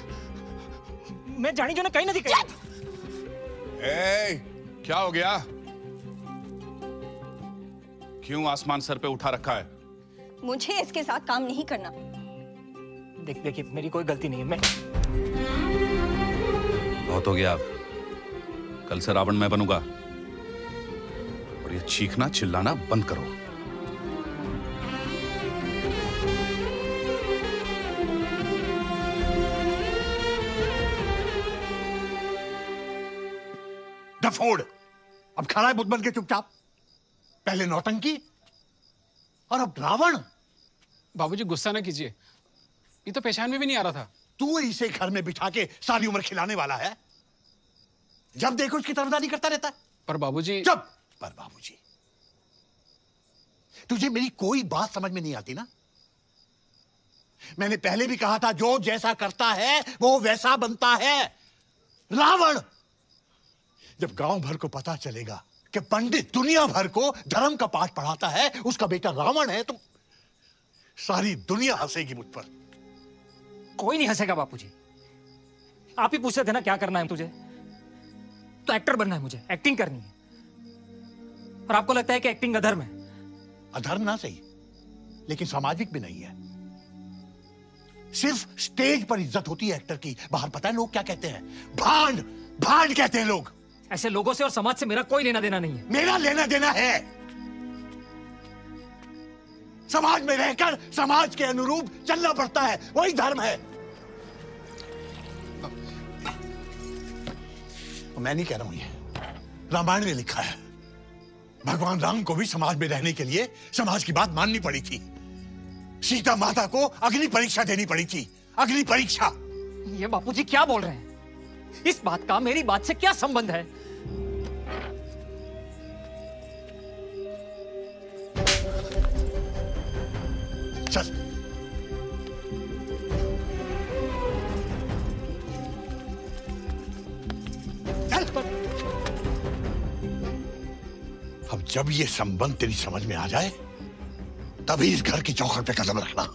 [SPEAKER 4] मैं जानी जो ने कहीं नहीं दिखाया।
[SPEAKER 8] क्या हो गया? क्यों आसमान सर पे उठा रखा है?
[SPEAKER 6] मुझे इसके साथ काम नहीं करना।
[SPEAKER 4] देखिए मेरी कोई गलती नहीं है। मैं
[SPEAKER 8] बहुत हो गया। कल से रावण मैं बनूंगा, और ये चीखना चिल्लाना बंद करो।
[SPEAKER 18] डफोड़, अब खड़ा है बुद्ध बन के चुपचाप। पहले नौटंकी और अब रावण।
[SPEAKER 7] बाबूजी गुस्सा ना कीजिए, ये तो पहचान में भी नहीं आ रहा था।
[SPEAKER 18] तू इसे घर में बिठा के सारी उम्र खिलाने वाला है? जब देखो उसकी तरफदारी करता रहता है।
[SPEAKER 7] पर बाबूजी।
[SPEAKER 18] चुप। पर बाबूजी, तुझे मेरी कोई बात समझ में नहीं आती ना? मैंने पहले भी कहा था, जो जैसा करता है वो वैसा बनता है। रावण, जब गांव भर को पता चलेगा कि पंडित दुनिया भर को धर्म का पाठ पढ़ाता है, उसका बेटा रावण है, तो सारी दुनिया हंसेगी मुझ पर।
[SPEAKER 4] कोई नहीं हंसेगा बापूजी। आप ही पूछते थे ना क्या करना है तुझे, तो एक्टर बनना है मुझे, एक्टिंग करनी है। और आपको लगता है कि एक्टिंग अधर्म है?
[SPEAKER 18] अधर्म ना सही, लेकिन सामाजिक भी नहीं है। सिर्फ स्टेज पर इज्जत होती है एक्टर की, बाहर पता है लोग क्या कहते हैं? भांड भांड कहते हैं लोग।
[SPEAKER 4] ऐसे लोगों से और समाज से मेरा कोई लेना देना नहीं है।
[SPEAKER 18] मेरा लेना देना है। समाज में रहकर समाज के अनुरूप चलना पड़ता है, वही धर्म है। मैं नहीं कह रहा हूं, ये रामायण में लिखा है। भगवान राम को भी समाज में रहने के लिए समाज की बात माननी पड़ी थी। सीता माता को अग्नि परीक्षा देनी पड़ी थी, अग्नि परीक्षा।
[SPEAKER 4] ये बापूजी क्या बोल रहे हैं? इस बात का मेरी बात से क्या संबंध है?
[SPEAKER 18] चल। अब जब ये संबंध तेरी समझ में आ जाए, तभी इस घर की चौखट पे कदम रखना।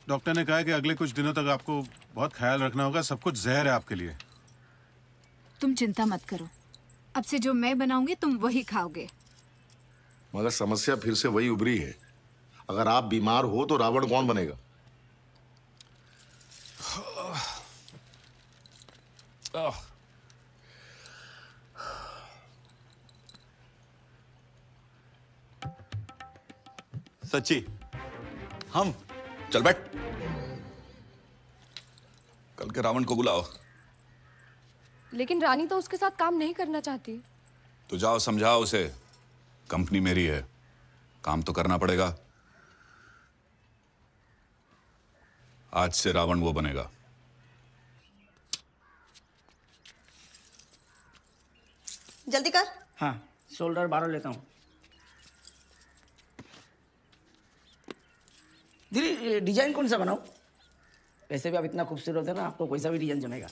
[SPEAKER 8] डॉक्टर ने कहा है कि अगले कुछ दिनों तक आपको बहुत ख्याल रखना होगा। सब कुछ जहर है आपके लिए।
[SPEAKER 10] तुम चिंता मत करो, अब से जो मैं बनाऊंगी तुम वही खाओगे।
[SPEAKER 3] मगर समस्या फिर से वही उभरी है, अगर आप बीमार हो तो रावण कौन बनेगा?
[SPEAKER 1] सच्ची हम
[SPEAKER 11] चल बैठ। कल के रावण को बुलाओ।
[SPEAKER 6] लेकिन रानी तो उसके साथ काम नहीं करना चाहती।
[SPEAKER 11] तो जाओ समझाओ उसे, कंपनी मेरी है, काम तो करना पड़ेगा। आज से रावण वो बनेगा।
[SPEAKER 9] जल्दी कर।
[SPEAKER 12] हाँ, शोल्डर 12 लेता हूँ। दीदी डिजाइन कौन सा बनाऊं? वैसे भी आप इतना खूबसूरत है ना, आपको कोई सा भी डिजाइन जमेगा।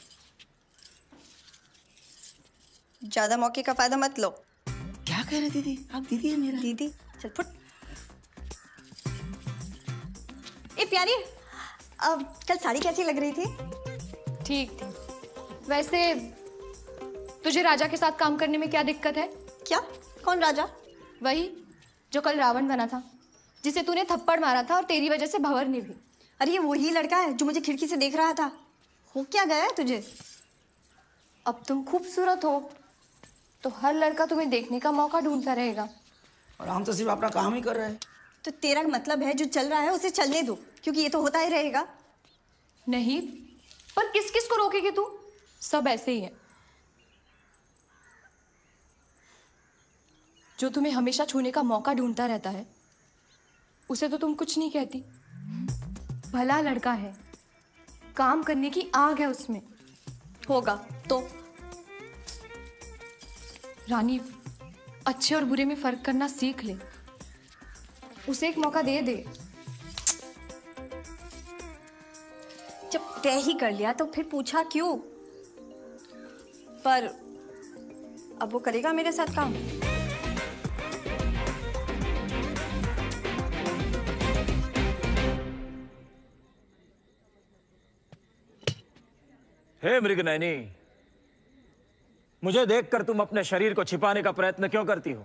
[SPEAKER 9] ज्यादा मौके का फायदा मत लो।
[SPEAKER 12] क्या कह रहे दीदी? आप दीदी है मेरा।
[SPEAKER 9] दीदी चल फुट। ए प्यारी, अब कल साड़ी कैसी लग रही थी?
[SPEAKER 6] ठीक थी। वैसे तुझे राजा के साथ काम करने में क्या दिक्कत है?
[SPEAKER 9] क्या? कौन राजा?
[SPEAKER 6] वही जो कल रावण बना था, जिसे तूने थप्पड़ मारा था और तेरी वजह से भंवर ने भी।
[SPEAKER 9] अरे ये वही लड़का है जो मुझे खिड़की से देख रहा था। हो क्या गया है तुझे?
[SPEAKER 6] अब तुम खूबसूरत हो तो हर लड़का तुम्हें देखने का मौका ढूंढता रहेगा।
[SPEAKER 12] और हम तो सिर्फ अपना काम ही कर रहे हैं।
[SPEAKER 9] तो तेरा मतलब है जो चल रहा है उसे चलने दो, क्योंकि ये तो होता ही रहेगा।
[SPEAKER 6] नहीं, पर किस किस को रोकेगी तू? सब ऐसे ही है। जो तुम्हें हमेशा छूने का मौका ढूंढता रहता है उसे तो तुम कुछ नहीं कहती। भला लड़का है, काम करने की आग है उसमें।
[SPEAKER 9] होगा तो
[SPEAKER 6] रानी, अच्छे और बुरे में फर्क करना सीख ले। उसे एक मौका दे दे।
[SPEAKER 9] जब तय ही कर लिया तो फिर पूछा क्यों? पर अब वो करेगा मेरे साथ काम।
[SPEAKER 4] हे मृगनयनी, मुझे देखकर तुम अपने शरीर को छिपाने का प्रयत्न क्यों करती हो?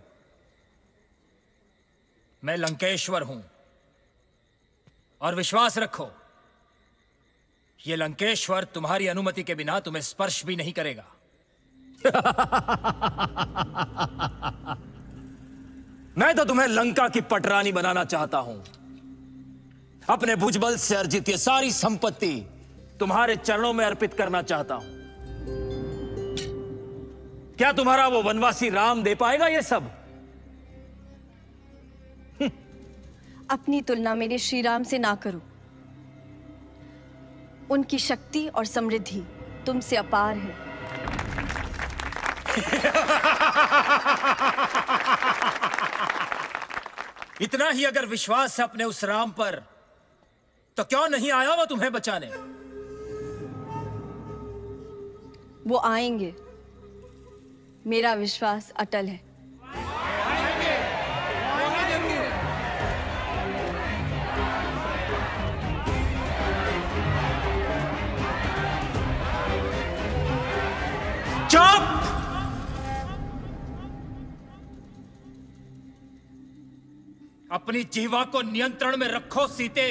[SPEAKER 4] मैं लंकेश्वर हूं और विश्वास रखो, ये लंकेश्वर तुम्हारी अनुमति के बिना तुम्हें स्पर्श भी नहीं करेगा। मैं तो तुम्हें लंका की पटरानी बनाना चाहता हूं। अपने भुजबल से अर्जित ये सारी संपत्ति तुम्हारे चरणों में अर्पित करना चाहता हूं। क्या तुम्हारा वो वनवासी राम दे पाएगा ये सब?
[SPEAKER 9] अपनी तुलना मेरे श्री राम से ना करो। उनकी शक्ति और समृद्धि तुमसे अपार है।
[SPEAKER 4] इतना ही अगर विश्वास है अपने उस राम पर, तो क्यों नहीं आया वो तुम्हें बचाने?
[SPEAKER 9] वो आएंगे, मेरा विश्वास अटल है।
[SPEAKER 4] चुप! अपनी जीवा को नियंत्रण में रखो सीते।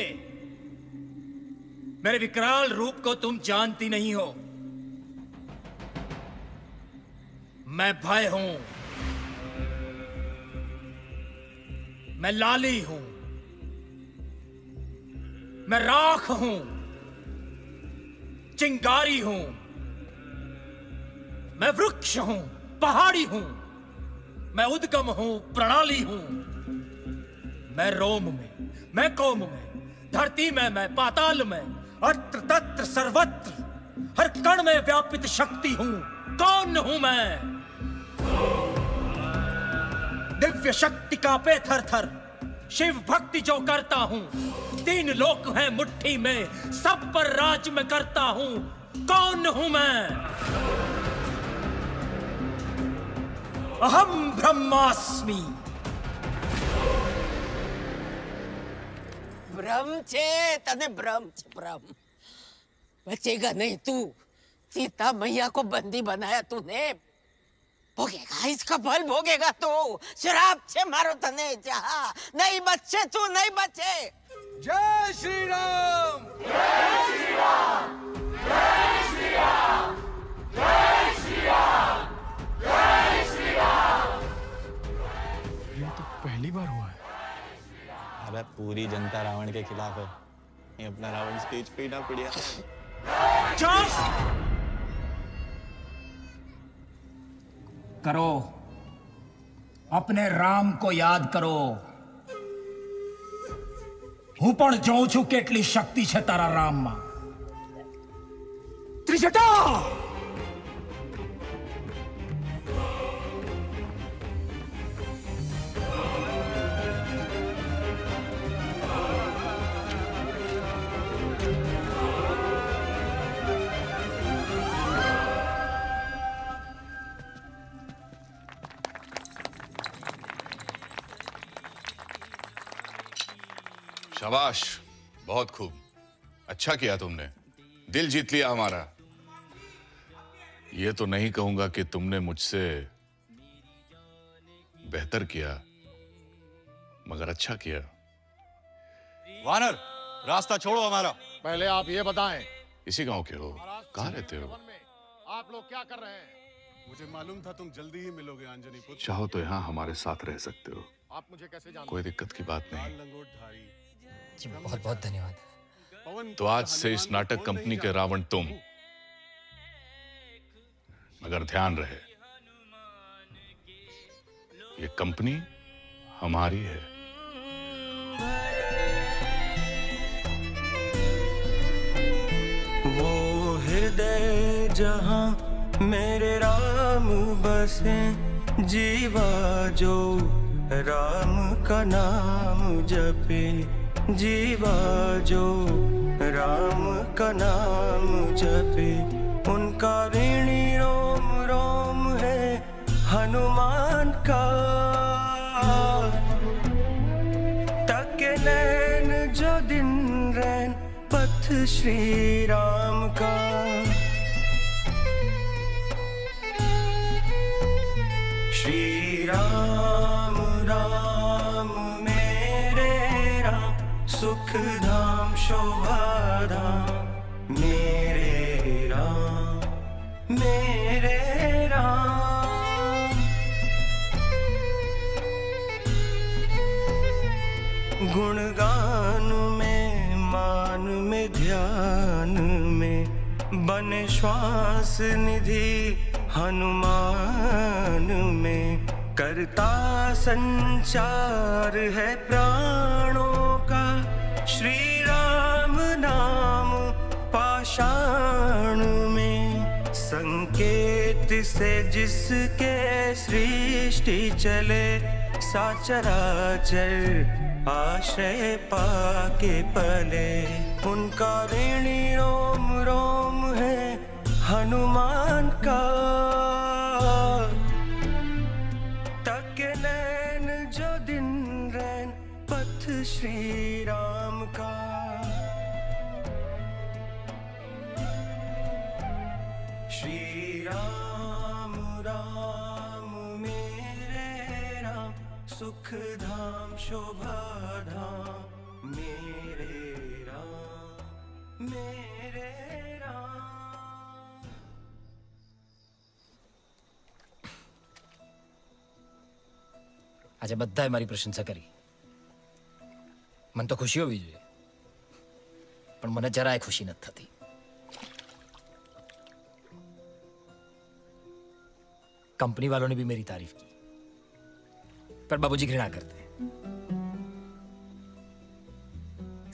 [SPEAKER 4] मेरे विकराल रूप को तुम जानती नहीं हो। मैं भय हूं, मैं लाली हूं, मैं राख हूं, चिंगारी हूं, मैं वृक्ष हूं, पहाड़ी हूं, मैं उद्गम हूं, प्रणाली हूं। मैं रोम में, मैं कोम में, धरती में, मैं पाताल में, अत्र तत्र सर्वत्र हर कण में व्यापित शक्ति हूं। कौन हूं मैं? दिव्य शक्ति का पे थर थर, शिव भक्ति जो करता हूं। 3 लोक हैं मुट्ठी में, सब पर राज में करता हूं। कौन हूं मैं? अहम ब्रह्मास्मि।
[SPEAKER 17] भ्रम छे तने भ्रम छे भ्रम। बचेगा नहीं तू। सीता मैया को बंदी बनाया तूने, भोगेगा इसका फल भोगेगा तू। शराब छे मारो तने जा, नहीं बचे तू, नहीं बचे।
[SPEAKER 15] जय श्री राम, जय श्री राम, जय श्री राम, जय श्री राम, जय श्री राम।
[SPEAKER 1] ये तो पहली बार हुआ है। अबे पूरी जनता रावण के खिलाफ है, ये अपना रावण स्टेज पे ही ना पड़िया।
[SPEAKER 5] करो, अपने राम को याद करो। હું પણ જોઉં છું કેટલી શક્તિ છે તારા રામમાં. ત્રિજટા!
[SPEAKER 11] शाबाश, बहुत खूब, अच्छा किया तुमने, दिल जीत लिया हमारा। ये तो नहीं कहूंगा कि तुमने मुझसे बेहतर किया, मगर अच्छा किया।
[SPEAKER 1] वानर, रास्ता छोड़ो हमारा।
[SPEAKER 3] पहले आप ये बताएं,
[SPEAKER 11] इसी गांव के हो, कहाँ रहते हो?
[SPEAKER 3] आप लोग क्या कर रहे हैं?
[SPEAKER 8] मुझे मालूम था तुम जल्दी ही मिलोगे अंजनी पुत्र।
[SPEAKER 11] चाहो तो यहाँ हमारे साथ रह सकते हो,
[SPEAKER 3] आप मुझे कैसे जानते?
[SPEAKER 11] कोई दिक्कत की बात नहीं।
[SPEAKER 4] जी बहुत बहुत धन्यवाद।
[SPEAKER 11] तो आज से इस नाटक कंपनी के रावण तुम, मगर ध्यान रहे, ये कंपनी हमारी है।
[SPEAKER 22] वो हृदय जहां मेरे राम बसे, जीवा जो राम का नाम जपे, जीवा जो राम का नाम जपे, उनका ऋणी रोम रोम है हनुमान का। तके नैन जो दिन रैन पथ श्री राम का। श्री राम राम मेरे राम, सुख धाम शोभा धाम मेरे राम, मेरे राम। गुणगान में मान में ध्यान में बने श्वास निधि हनुमान में, करता संचार है प्राणों का श्री राम नाम पाषाण में। संकेत से जिसके सृष्टि चले, साचराचर आश्रय पाके पले, उनका ऋणी रोम रोम है हनुमान का। तके नैन जो दिन रैन पथ श्री राम का। श्री राम राम मेरे राम, सुख धाम शोभा धाम मेरे राम, मेरे राम।
[SPEAKER 4] આજે બધાએ મારી પ્રશંસા કરી, મને તો ખુશી હોવી જોઈએ, પણ મને જરાય ખુશી નથી થતી। कंपनी वालों ने भी मेरी तारीफ की, पर बाबूजी घृणा करते हैं।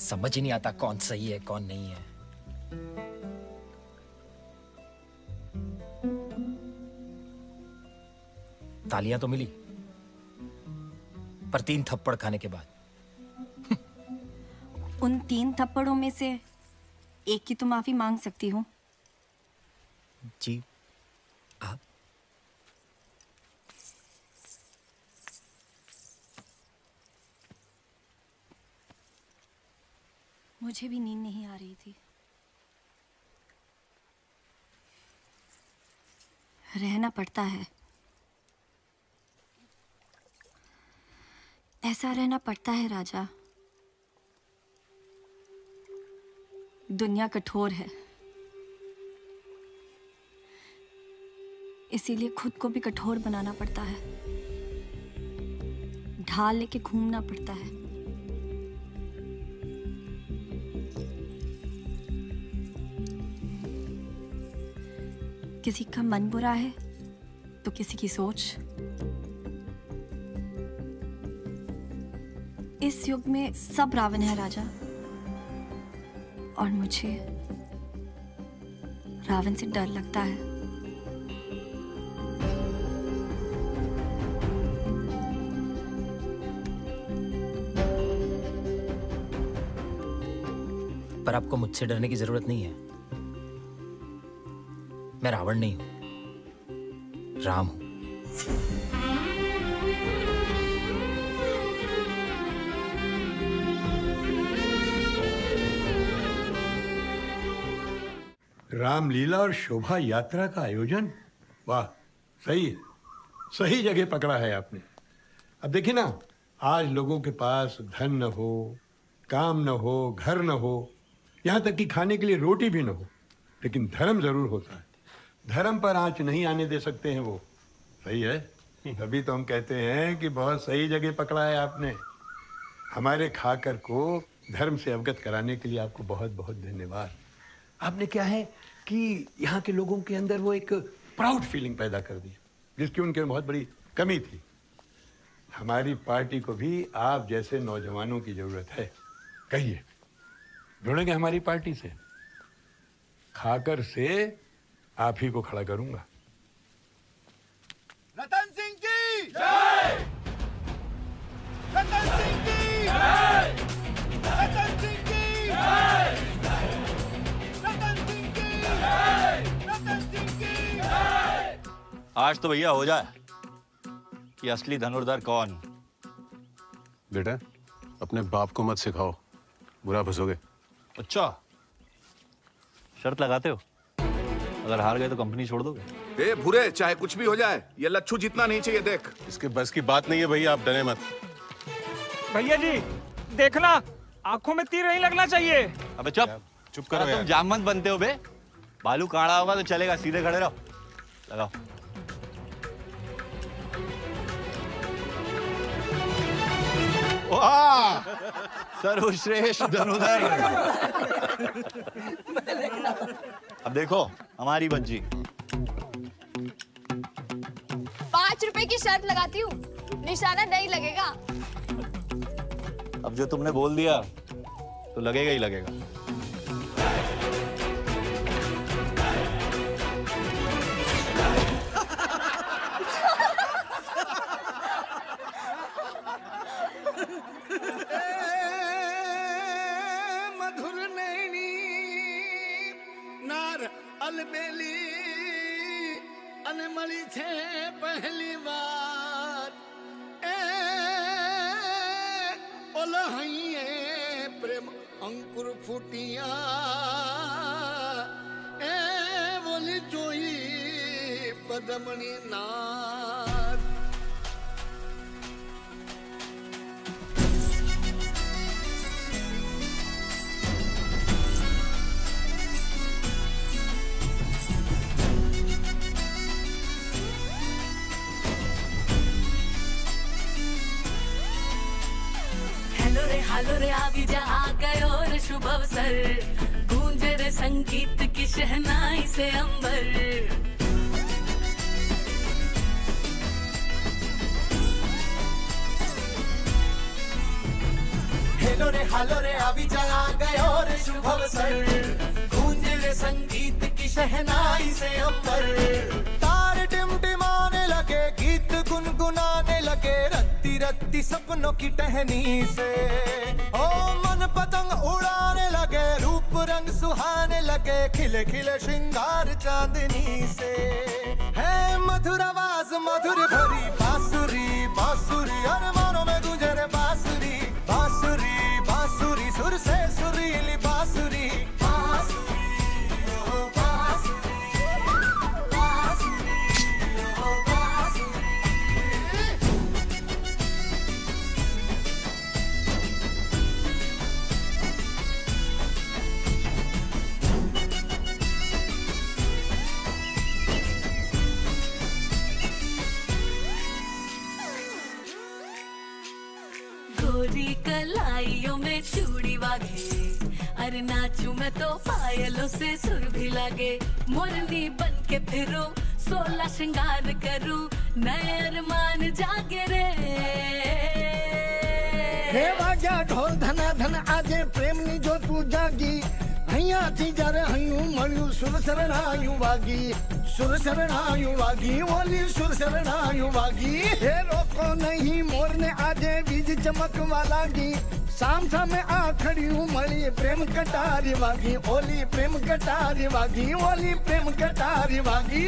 [SPEAKER 4] समझ ही नहीं आता कौन सही है कौन नहीं है। तालियां तो मिली, पर 3 थप्पड़ खाने के बाद।
[SPEAKER 9] उन 3 थप्पड़ों में से एक की तो माफी मांग सकती हूँ।
[SPEAKER 4] जी आप?
[SPEAKER 6] मुझे भी नींद नहीं आ रही थी। रहना पड़ता है, ऐसा रहना पड़ता है राजा। दुनिया कठोर है, इसीलिए खुद को भी कठोर बनाना पड़ता है, ढाल लेके घूमना पड़ता है। किसी का मन बुरा है तो किसी की सोच। इस युग में सब रावण है राजा, और मुझे रावण से डर लगता है।
[SPEAKER 4] पर आपको मुझसे डरने की जरूरत नहीं है। मैं रावण नहीं हूं, राम हूं।
[SPEAKER 2] रामलीला और शोभा यात्रा का आयोजन, वाह, सही है, सही जगह पकड़ा है आपने। अब देखिए ना, आज लोगों के पास धन न हो, काम न हो, घर न हो, यहाँ तक कि खाने के लिए रोटी भी न हो, लेकिन धर्म जरूर होता है। धर्म पर आंच नहीं आने दे सकते हैं वो। सही है, तभी तो हम कहते हैं कि बहुत सही जगह पकड़ा है आपने। हमारे खाकर को धर्म से अवगत कराने के लिए आपको बहुत बहुत धन्यवाद। आपने क्या है कि यहाँ के लोगों के अंदर वो एक प्राउड फीलिंग पैदा कर दी, जिसकी उनके बहुत बड़ी कमी थी। हमारी पार्टी को भी आप जैसे नौजवानों की जरूरत है। कहिए, जुड़ेंगे हमारी पार्टी से? खाकर से आप ही को खड़ा करूंगा।
[SPEAKER 15] रतन सिंह की जय! रतन सिंह की जय! रतन सिंह की जय! रतन सिंह की जय! रतन सिंह की जय!
[SPEAKER 1] आज तो भैया हो जाए कि असली धनुर्धर कौन।
[SPEAKER 8] बेटा, अपने बाप को मत सिखाओ, बुरा फंसोगे।
[SPEAKER 1] अच्छा, शर्त लगाते हो? अगर हार गए तो कंपनी छोड़ दोगे?
[SPEAKER 11] ए भूरे, चाहे कुछ भी हो जाए, ये लच्छू जितना नहीं चाहिए। देख,
[SPEAKER 8] इसके बस की बात नहीं है भैया, आप डरे मत।
[SPEAKER 7] भैया जी देखना, आंखों में तीर नहीं लगना चाहिए।
[SPEAKER 1] अबे चुप करो यार। तुम जामवंत बनते हो बे। बालू काढ़ा होगा तो चलेगा, सीधे खड़े रहो। लगाओ। वाह, सर्वश्रेष्ठ धनुर्धर। अब देखो हमारी बच्ची।
[SPEAKER 21] 5 रुपए की शर्त लगाती हूँ, निशाना नहीं लगेगा।
[SPEAKER 1] अब जो तुमने बोल दिया तो लगेगा ही लगेगा।
[SPEAKER 15] मधुर नैनी नार अलबेली अनमली छे पहली बार ए ओलहइए प्रेम अंकुर फुटिया ए बोली जोई पदमनी नार।
[SPEAKER 16] हालो रे आवी जा आ गयो रे शुभ अवसर, गूंजे रे संगीत की शहनाई से अंबर।
[SPEAKER 15] हेलो रे हालो रे आवी जा आ गयो रे शुभ अवसर, गूंजे रे संगीत की शहनाई से अंबर। तार टिमटिमाने लगे, गीत गुनगुनाने लगे, रत्ती रत्ती सपनों की टहनी से। ओ मन पतंग उड़ाने लगे, रूप रंग सुहाने लगे, खिले खिले श्रृंगार चांदनी से। है मधुर आवाज मधुर भरी बांसुरी बांसुरी, अरमानों में गूंजे रे बांसुरी बांसुरी बांसुरी, सुर से सुरीली
[SPEAKER 16] कलाइयों में चूड़ी वागे, अरे नाचू मैं तो पायलों से सुर भी लागे, मोरनी बन के फिरूं 16 श्रृंगार करूं, नए अरमान जागे रे।
[SPEAKER 13] हे वाग्या ढोल धना धन आजे प्रेमनी जो तू जागी, हैया थी जरे हयूं मळ्यू सुर शरणायु वागी, सुर शरणायु वागी ओली सुर शरणायु वागी। हे रोको नहीं मोर ने आजे बीज चमक वालागी, शाम सामे आ खड़ी हूँ मળી प्रेम कटारी वागी, ओली प्रेम कटारी वागी, ओली प्रेम कटारी वागी।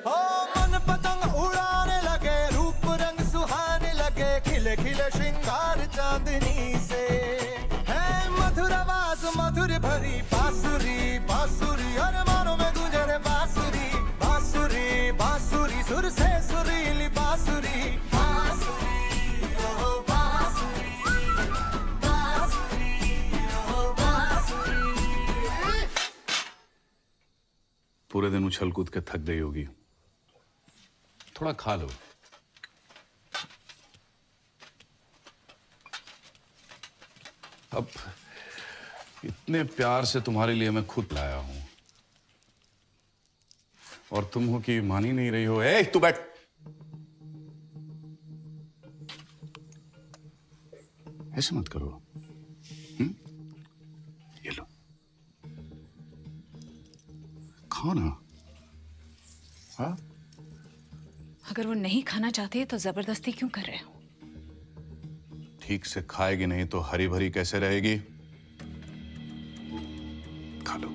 [SPEAKER 15] ओ मन पतंग उड़ाने लगे, रूप रंग सुहाने लगे, खिले खिले श्रृंगार चांदनी से, है मधुर आवाज मधुर भरी बांसुरी बांसुरी, और मानो में गूंजे रे बांसुरी बांसुरी बांसुरी, सुर से सुरीली बांसुरी बांसुरी ओ बांसुरी बांसुरी ओ बांसुरी।
[SPEAKER 11] पूरे दिन उछल कूद के थक गई होगी, थोड़ा खा लो। अब इतने प्यार से तुम्हारे लिए मैं खुद लाया हूं और तुम हो कि मान ही नहीं रही हो। ए, तू बैठ। ऐसे मत करो। ये लो, खाओ ना। हाँ?
[SPEAKER 21] अगर वो नहीं खाना चाहते तो जबरदस्ती क्यों कर रहे हो?
[SPEAKER 11] ठीक से खाएगी नहीं तो हरी भरी कैसे रहेगी? खा लो।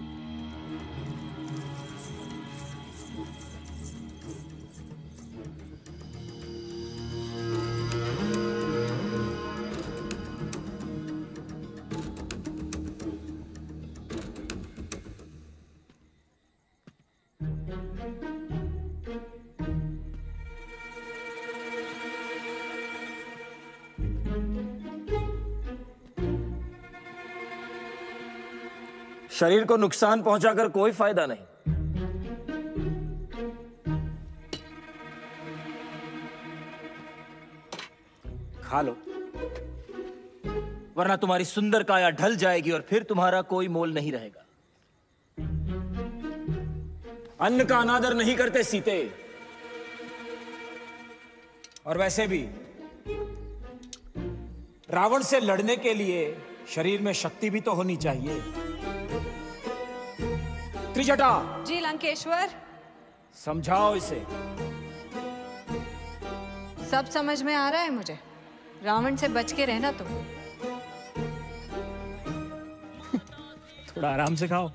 [SPEAKER 14] शरीर को नुकसान पहुंचाकर कोई फायदा नहीं। खा लो, वरना तुम्हारी सुंदर काया ढल जाएगी और फिर तुम्हारा कोई मोल नहीं रहेगा। अन्न का अनादर नहीं करते सीते। और वैसे भी रावण से लड़ने के लिए शरीर में शक्ति भी तो होनी चाहिए। त्रिजटा
[SPEAKER 10] जी लंकेश्वर,
[SPEAKER 14] समझाओ इसे।
[SPEAKER 10] सब समझ में आ रहा है मुझे। रावण से बच के रहना तुम।
[SPEAKER 4] थोड़ा आराम से खाओ।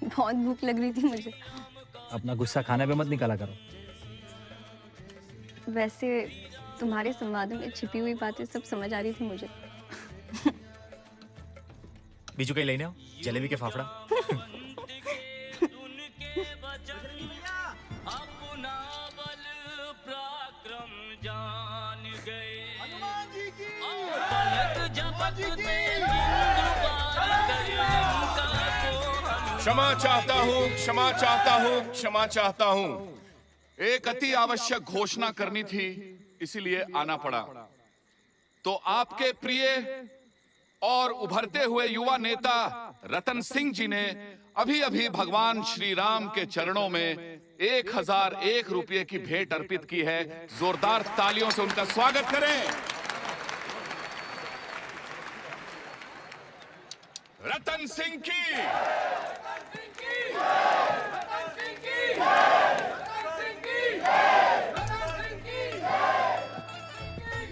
[SPEAKER 6] बहुत भूख लग रही थी मुझे।
[SPEAKER 4] अपना गुस्सा खाने पे मत निकाला करो।
[SPEAKER 6] वैसे तुम्हारे संवादों में छिपी हुई बातें सब समझ आ रही थी मुझे।
[SPEAKER 4] बीजू कहीं लेने आओ, जलेबी के फाफड़ा।
[SPEAKER 11] क्षमा चाहता हूँ, क्षमा चाहता हूँ, क्षमा चाहता हूँ। एक अति आवश्यक घोषणा करनी थी, इसीलिए आना पड़ा। तो आपके प्रिय और उभरते हुए युवा नेता रतन सिंह जी ने अभी अभी भगवान श्री राम के चरणों में 1001 रुपये की भेंट अर्पित की है। जोरदार तालियों से उनका स्वागत करें। रतन सिंह की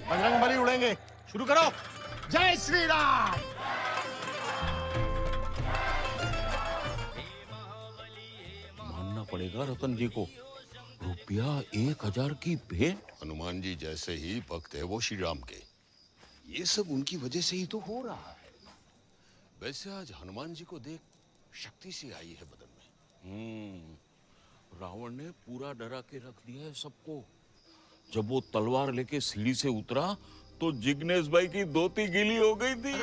[SPEAKER 3] बजरंगबली उड़ेंगे। शुरू करो। जय श्री राम।
[SPEAKER 20] मानना पड़ेगा रतन जी को, रुपया 1000 की भेंट।
[SPEAKER 11] हनुमान जी जैसे ही भक्त है वो श्री राम के, ये सब उनकी वजह से ही तो हो रहा है। वैसे आज हनुमान जी को देख शक्ति सी आई है बदन में।
[SPEAKER 20] रावण ने पूरा डरा के रख दिया है सबको। जब वो तलवार लेके सीढ़ी से उतरा तो जिग्नेश भाई की धोती गीली हो गई थी।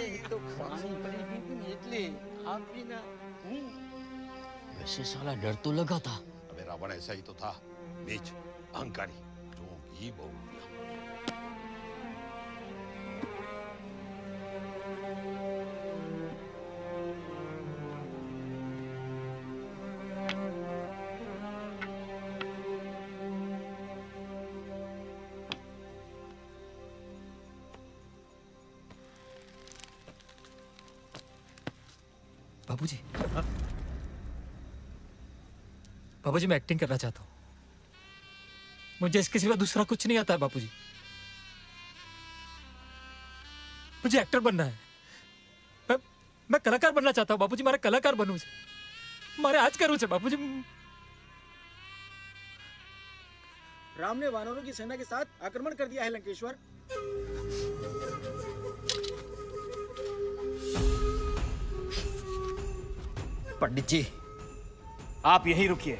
[SPEAKER 17] वैसे साला डर तो लगा था।
[SPEAKER 3] अबे रावण ऐसा ही तो था, नीच, अहंकारी, जोगी बहु।
[SPEAKER 4] बाबूजी, बाबूजी मैं एक्टिंग करना चाहता हूँ। मुझे इसके सिवा दूसरा कुछ नहीं आता है बाबूजी। मुझे एक्टर बनना है। मैं कलाकार बनना चाहता हूँ बाबूजी। मारे कलाकार बनूं से, मारे आज करूं से बाबूजी।
[SPEAKER 18] राम ने वानरों की सेना के साथ आक्रमण कर दिया है लंकेश्वर।
[SPEAKER 4] पंडित जी, आप यहीं रुकिए।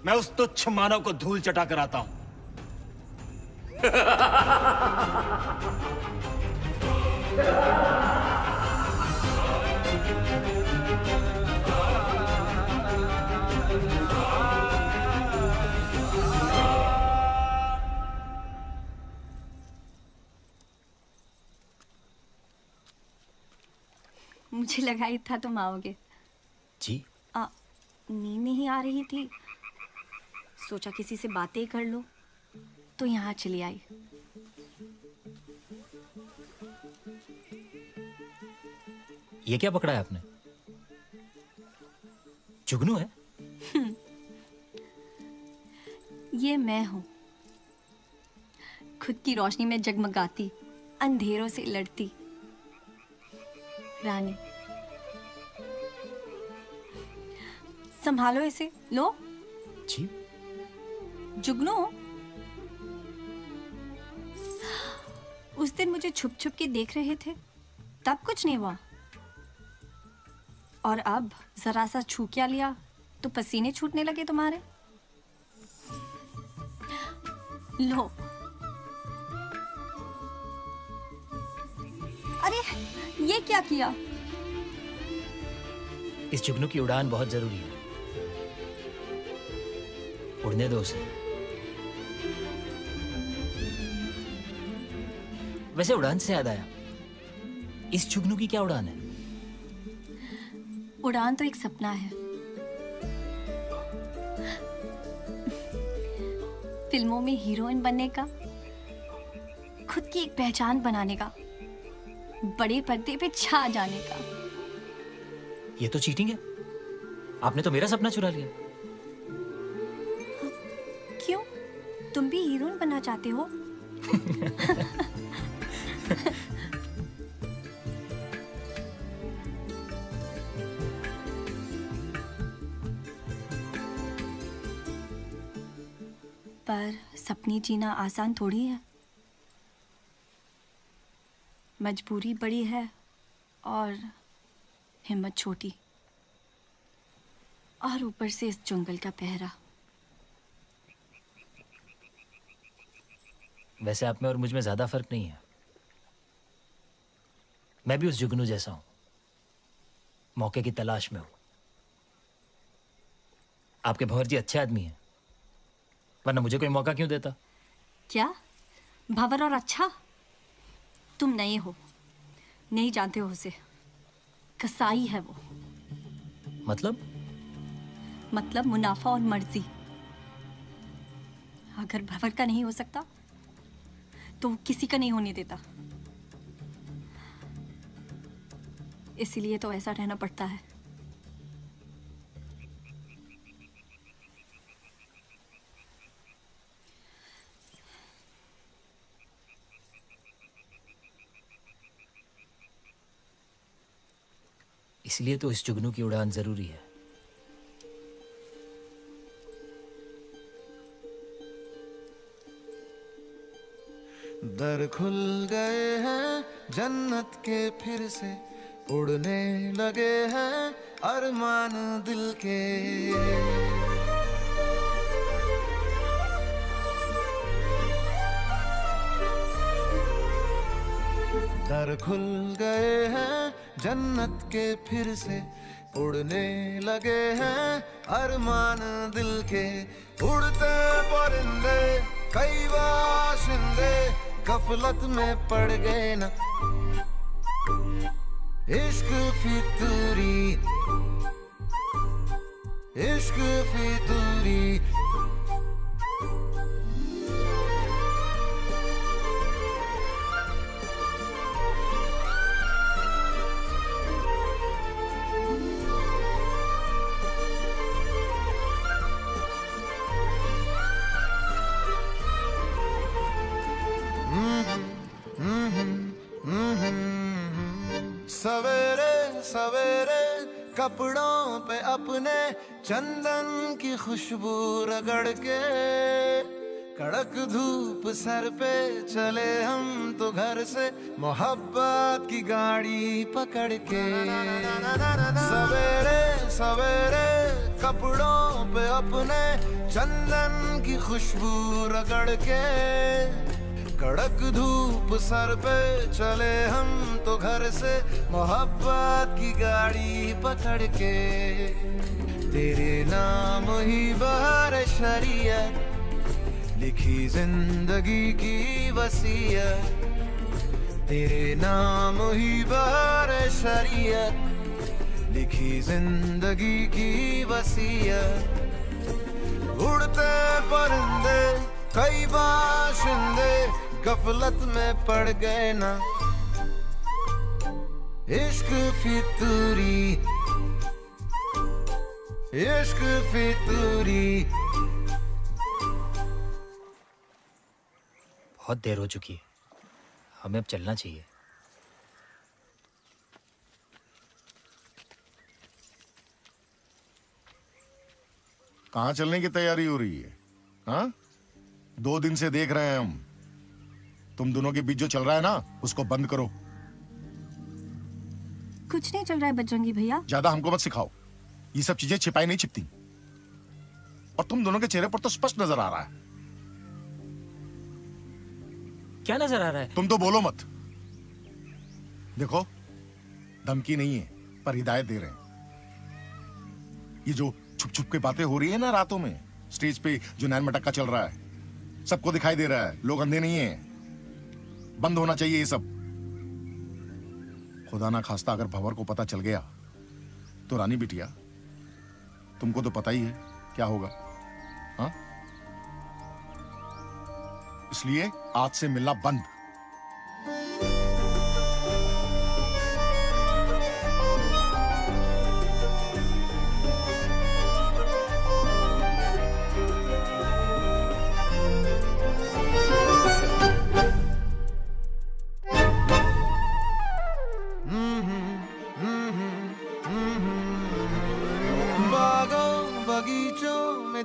[SPEAKER 4] मैं उस तुच्छ मानव को धूल चटा कर आता हूं।
[SPEAKER 9] मुझे लगा ही था तुम आओगे।
[SPEAKER 4] जी?
[SPEAKER 9] नींद नहीं आ रही थी, सोचा किसी से बातें कर लो, तो यहाँ चली आई।
[SPEAKER 4] ये क्या पकड़ा है आपने? जुगनू है?
[SPEAKER 9] ये मैं हूँ, खुद की रोशनी में जगमगाती, अंधेरों से लड़ती रानी। संभालो इसे, लो।
[SPEAKER 4] जी?
[SPEAKER 9] जुगनू, उस दिन मुझे छुप छुप के देख रहे थे, तब कुछ नहीं हुआ, और अब जरा सा छू क्या लिया तो पसीने छूटने लगे तुम्हारे। लो। अरे ये क्या किया?
[SPEAKER 4] इस जुगनू की उड़ान बहुत जरूरी है, उड़ने दो उसे। वैसे उड़ान से याद आया, इस जुगनू की क्या उड़ान है?
[SPEAKER 9] उड़ान तो एक सपना है, फिल्मों में हीरोइन बनने का, खुद की एक पहचान बनाने का, बड़े पर्दे पे छा जाने का।
[SPEAKER 4] ये तो चीटिंग है। आपने तो मेरा सपना चुरा लिया।
[SPEAKER 9] क्यों? तुम भी हीरोइन बनना चाहते हो? पर सपने जीना आसान थोड़ी है। मजबूरी बड़ी है और हिम्मत छोटी, और ऊपर से इस जंगल का पहरा।
[SPEAKER 4] वैसे आप में और मुझ में ज्यादा फर्क नहीं है। मैं भी उस जुगनू जैसा हूं, मौके की तलाश में हूं। आपके भंवर जी अच्छे आदमी हैं, वरना मुझे कोई मौका क्यों देता?
[SPEAKER 9] क्या भंवर और अच्छा? तुम नए हो, नहीं जानते हो उसे। कसाई है वो। मतलब मुनाफा और मर्जी। अगर भंवर का नहीं हो सकता तो वो किसी का नहीं होने देता। इसीलिए तो ऐसा रहना पड़ता है।
[SPEAKER 4] इसलिए तो इस जुगनू की उड़ान जरूरी है।
[SPEAKER 15] दर खुल गए हैं जन्नत के फिर से, उड़ने लगे हैं अरमान दिल के। दर खुल गए हैं जन्नत के फिर से, उड़ने लगे हैं अरमान दिल के। उड़ते परिंदे कई बाशिंदे गफलत में पड़ गए ना, इश्क फितूरी, इश्क फितूरी। कपड़ों पे अपने चंदन की खुशबू रगड़ के, कड़क धूप सर पे चले हम तो घर से मोहब्बत की गाड़ी पकड़ के। सवेरे सवेरे कपड़ों पे अपने चंदन की खुशबू रगड़ के, कड़क धूप सर पे चले हम तो घर से मोहब्बत की गाड़ी पकड़ के। तेरे नाम ही बहार शरीयत, लिखी जिंदगी की वसीयत। तेरे नाम ही बहार शरीयत, लिखी जिंदगी की वसीयत। उड़ते परिंदे कई बाशिंदे गफलत में पड़ गए ना, इश्क फितूरी इश्क फितूरी।
[SPEAKER 4] बहुत देर हो चुकी है, हमें अब चलना चाहिए।
[SPEAKER 3] कहाँ चलने की तैयारी हो रही है? हाँ, 2 दिन से देख रहे हैं हम। तुम दोनों के बीच जो चल रहा है ना, उसको बंद करो।
[SPEAKER 9] कुछ नहीं चल रहा है बजरंगी भैया।
[SPEAKER 3] ज्यादा हमको मत सिखाओ, ये सब चीजें छिपाई नहीं छिपती। और तुम दोनों के चेहरे पर तो स्पष्ट नजर आ रहा है।
[SPEAKER 4] क्या नजर आ रहा है?
[SPEAKER 3] तुम तो बोलो मत। देखो, धमकी नहीं है पर हिदायत दे रहे हैं। ये जो छुप छुप के बातें हो रही है ना रातों में, स्टेज पे जो नैन मटक्का चल रहा है, सबको दिखाई दे रहा है, लोग अंधे नहीं है। बंद होना चाहिए ये सब। खुदा ना खास्ता अगर भंवर को पता चल गया तो रानी बिटिया, तुमको तो पता ही है क्या होगा। हाँ, इसलिए आज से मिलना बंद।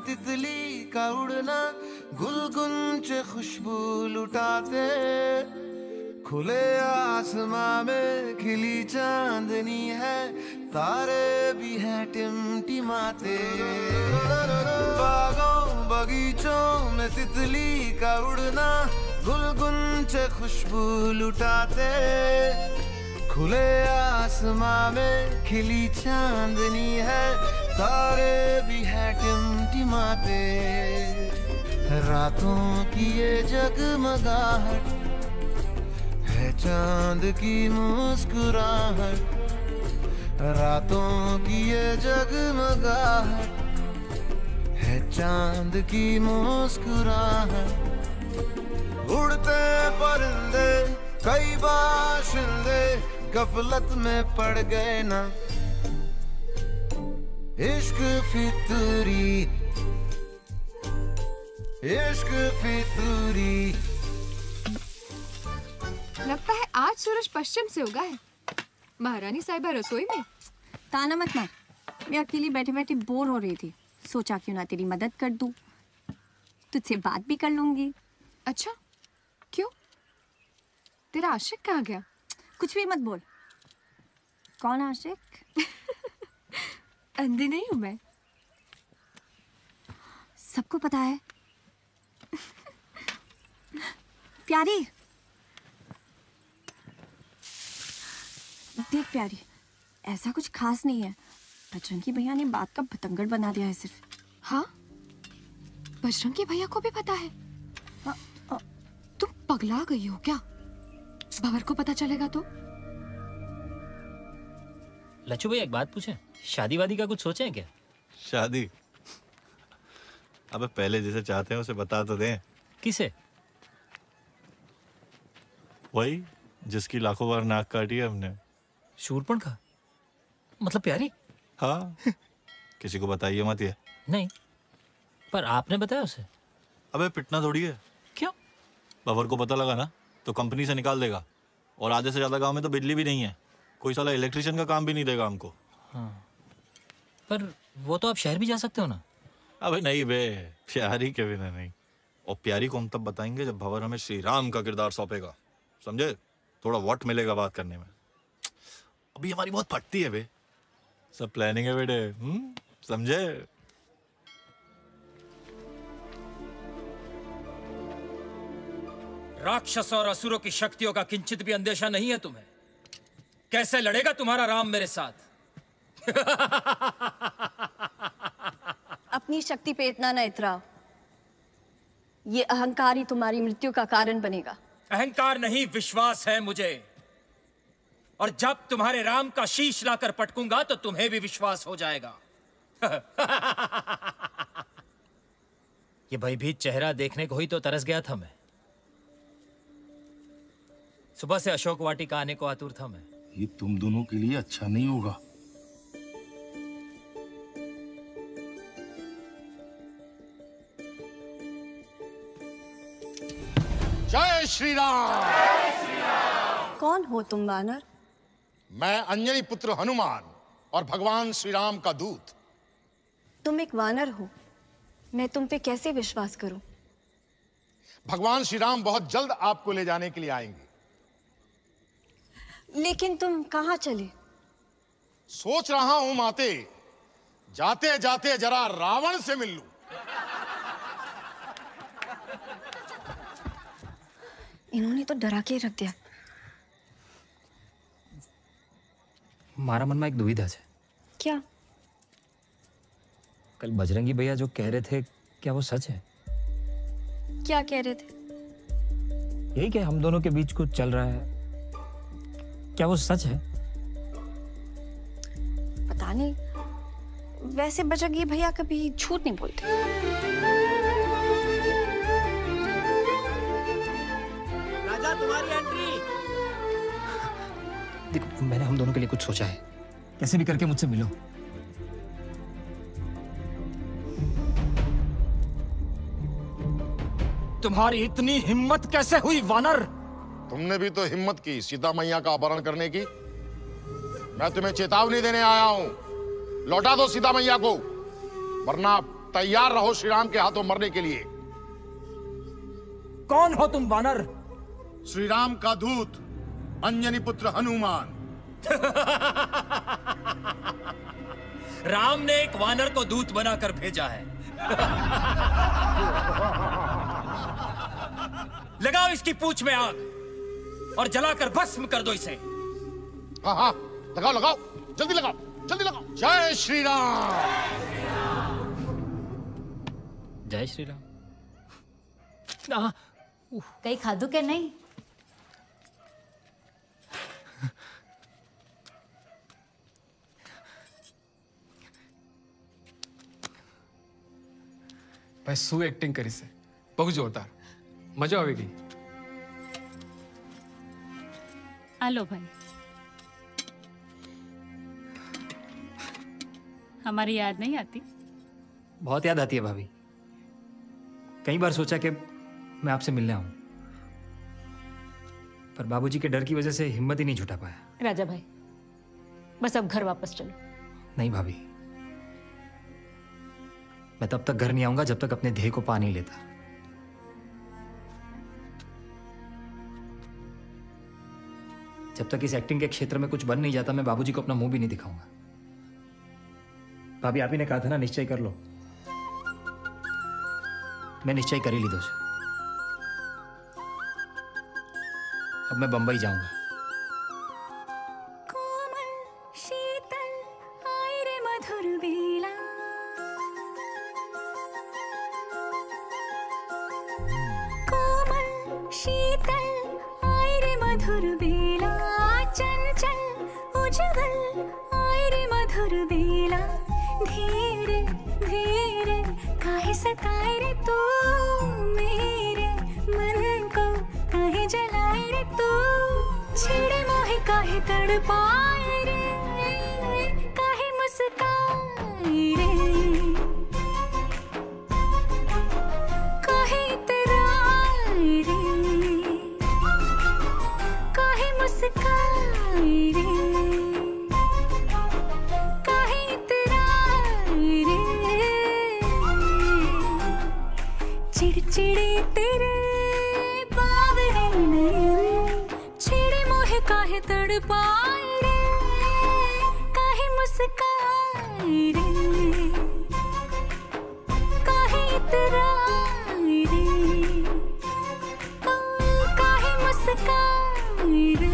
[SPEAKER 15] तितली का उड़ना, गुलगुंचे खुशबू लुटाते, खुले आसमां में खिली चांदनी है, तारे भी हैं टिमटिमाते। बागों बगीचों में तितली का उड़ना, गुलगुंचे खुशबू लुटाते, खुले आसमां में खिली चांदनी है, तारे भी हैं टिमटिमाते। रातों की ये जगमगाहट है चांद की मुस्कुराहट। रातों की ये जगमगाहट है चांद की मुस्कुराहट। उड़ते परिंदे कई बाशिंदे गफलत में पड़ गए ना, इश्क फितूरी इश्क फितूरी।
[SPEAKER 21] लगता है आज सूरज पश्चिम से उगा है। महारानी साहिबा रसोई में?
[SPEAKER 9] ताना मत मार, मैं अकेली बैठे बैठे बोर हो रही थी, सोचा क्यों ना तेरी मदद कर दूं, तुझसे बात भी कर लूंगी।
[SPEAKER 21] अच्छा, क्यों? तेरा आशिक कहाँ गया?
[SPEAKER 9] कुछ भी मत बोल। कौन आशिक?
[SPEAKER 21] अंधी नहीं हूं मैं।
[SPEAKER 9] सबको पता है। प्यारी, देख प्यारी, ऐसा कुछ खास नहीं है। बजरंगी भैया ने बात का बतंगड़ बना दिया है सिर्फ।
[SPEAKER 21] हाँ, बजरंगी भैया को भी पता है? तुम पगला गई हो क्या? भंवर को पता चलेगा तो?
[SPEAKER 4] लच्छू भैया एक बात पूछें, शादी वादी का कुछ सोचे हैं क्या?
[SPEAKER 1] शादी? अबे पहले जिसे चाहते हैं उसे बता तो दें।
[SPEAKER 4] किसे?
[SPEAKER 1] वही जिसकी लाखों बार नाक काटी है हमने।
[SPEAKER 4] शूरपणखा? मतलब प्यारी?
[SPEAKER 1] हाँ। किसी को बताइए मत ये।
[SPEAKER 4] नहीं, पर आपने बताया उसे।
[SPEAKER 1] अबे पिटना थोड़ी है।
[SPEAKER 4] क्यों?
[SPEAKER 1] भंवर को पता लगा ना तो कंपनी से निकाल देगा, और आधे से ज्यादा गांव में तो बिजली भी नहीं है, कोई साला इलेक्ट्रिशियन का काम भी नहीं देगा हमको।
[SPEAKER 4] हाँ। पर वो तो आप शहर भी जा सकते हो ना।
[SPEAKER 1] अबे नहीं बे, प्यारी के बिना नहीं। और प्यारी को हम तब बताएंगे जब भंवर हमें श्री राम का किरदार सौंपेगा, समझे? थोड़ा वक्त मिलेगा बात करने में। अभी हमारी बहुत फटती है बे। सब प्लानिंग है बेटे, समझे?
[SPEAKER 14] राक्षस और असुरों की शक्तियों का किंचित भी अंदेशा नहीं है तुम्हें? कैसे लड़ेगा तुम्हारा राम मेरे साथ?
[SPEAKER 6] अपनी शक्ति पे इतना न इतराओ। ये अहंकार ही तुम्हारी मृत्यु का कारण बनेगा।
[SPEAKER 14] अहंकार नहीं, विश्वास है मुझे। और जब तुम्हारे राम का शीश लाकर पटकूंगा तो तुम्हें भी विश्वास हो जाएगा। ये भयभीत चेहरा देखने को ही तो तरस गया था मैं। सुबह से अशोक वाटिका आने को आतुर था मैं।
[SPEAKER 3] ये तुम दोनों के लिए अच्छा नहीं होगा। जय श्री राम।
[SPEAKER 6] कौन हो तुम वानर?
[SPEAKER 3] मैं अंजनी पुत्र हनुमान और भगवान श्री राम का दूत।
[SPEAKER 6] तुम एक वानर हो, मैं तुम पे कैसे विश्वास करूं?
[SPEAKER 3] भगवान श्री राम बहुत जल्द आपको ले जाने के लिए आएंगे।
[SPEAKER 6] लेकिन तुम कहां चले?
[SPEAKER 3] सोच रहा हूं माते, जाते जाते जरा रावण से मिल लूं।
[SPEAKER 6] इन्होंने तो डरा के रख दिया।
[SPEAKER 4] मारा मन में एक दुविधा है।
[SPEAKER 6] क्या?
[SPEAKER 4] कल बजरंगी भैया जो कह रहे थे, क्या वो सच है?
[SPEAKER 6] क्या कह रहे थे?
[SPEAKER 4] यही कि हम दोनों के बीच कुछ चल रहा है, क्या वो सच है?
[SPEAKER 6] पता नहीं। वैसे बजरंगी भैया कभी झूठ नहीं बोलते।
[SPEAKER 18] राजा तुम्हारी एंट्री।
[SPEAKER 4] देखो, मैंने हम दोनों के लिए कुछ सोचा है, कैसे भी करके मुझसे मिलो।
[SPEAKER 14] तुम्हारी इतनी हिम्मत कैसे हुई वानर?
[SPEAKER 3] तुमने भी तो हिम्मत की सीता मैया का अपहरण करने की। मैं तुम्हें चेतावनी देने आया हूं, लौटा दो सीता मैया को, वरना तैयार रहो श्री राम के हाथों मरने के लिए।
[SPEAKER 14] कौन हो तुम वानर?
[SPEAKER 3] श्री राम का दूत अंजनी पुत्र हनुमान।
[SPEAKER 14] राम ने एक वानर को दूत बनाकर भेजा है। लगाओ इसकी पूंछ में आग और जलाकर भस्म कर दो इसे।
[SPEAKER 3] हाँ हाँ, लगाओ लगाओ, जल्दी लगाओ, जल्दी लगाओ। जय श्री राम।
[SPEAKER 4] जय श्री राम।
[SPEAKER 12] कहीं खादू के नहीं?
[SPEAKER 7] भाई શું એક્ટિંગ કરી છે, બહુ જોરદાર, મજા આવી ગઈ।
[SPEAKER 12] आलो भाई, हमारी याद नहीं आती?
[SPEAKER 4] बहुत याद आती है भाभी। कई बार सोचा कि मैं आपसे मिलने आऊं, पर बाबूजी के डर की वजह से हिम्मत ही नहीं जुटा पाया।
[SPEAKER 12] राजा भाई, बस अब घर वापस चलो।
[SPEAKER 4] नहीं भाभी, मैं तब तक घर नहीं आऊंगा जब तक अपने ध्येय को पा नहीं लेता। जब तक इस एक्टिंग के क्षेत्र में कुछ बन नहीं जाता, मैं बाबूजी को अपना मुंह भी नहीं दिखाऊंगा। भाभी, आप ही ने कहा था ना, निश्चय कर लो। मैं निश्चय कर ही ली दोस्त। अब मैं बंबई जाऊंगा।
[SPEAKER 19] सताए रे तू मेरे मन को, काहे जलाए रे तू, छेड़े मोहे काहे तड़पाए रे, काहे मुस्काए रे, काहे इतराए रे, काहे मुस्काए रे, काहे इतराए चिड़े तेरे बावरे नयन, छेड़े मोहे काहे तड़पाए रे, काहे मुस्काए रे, काहे इतराए रे, काहे मुस्काए रे।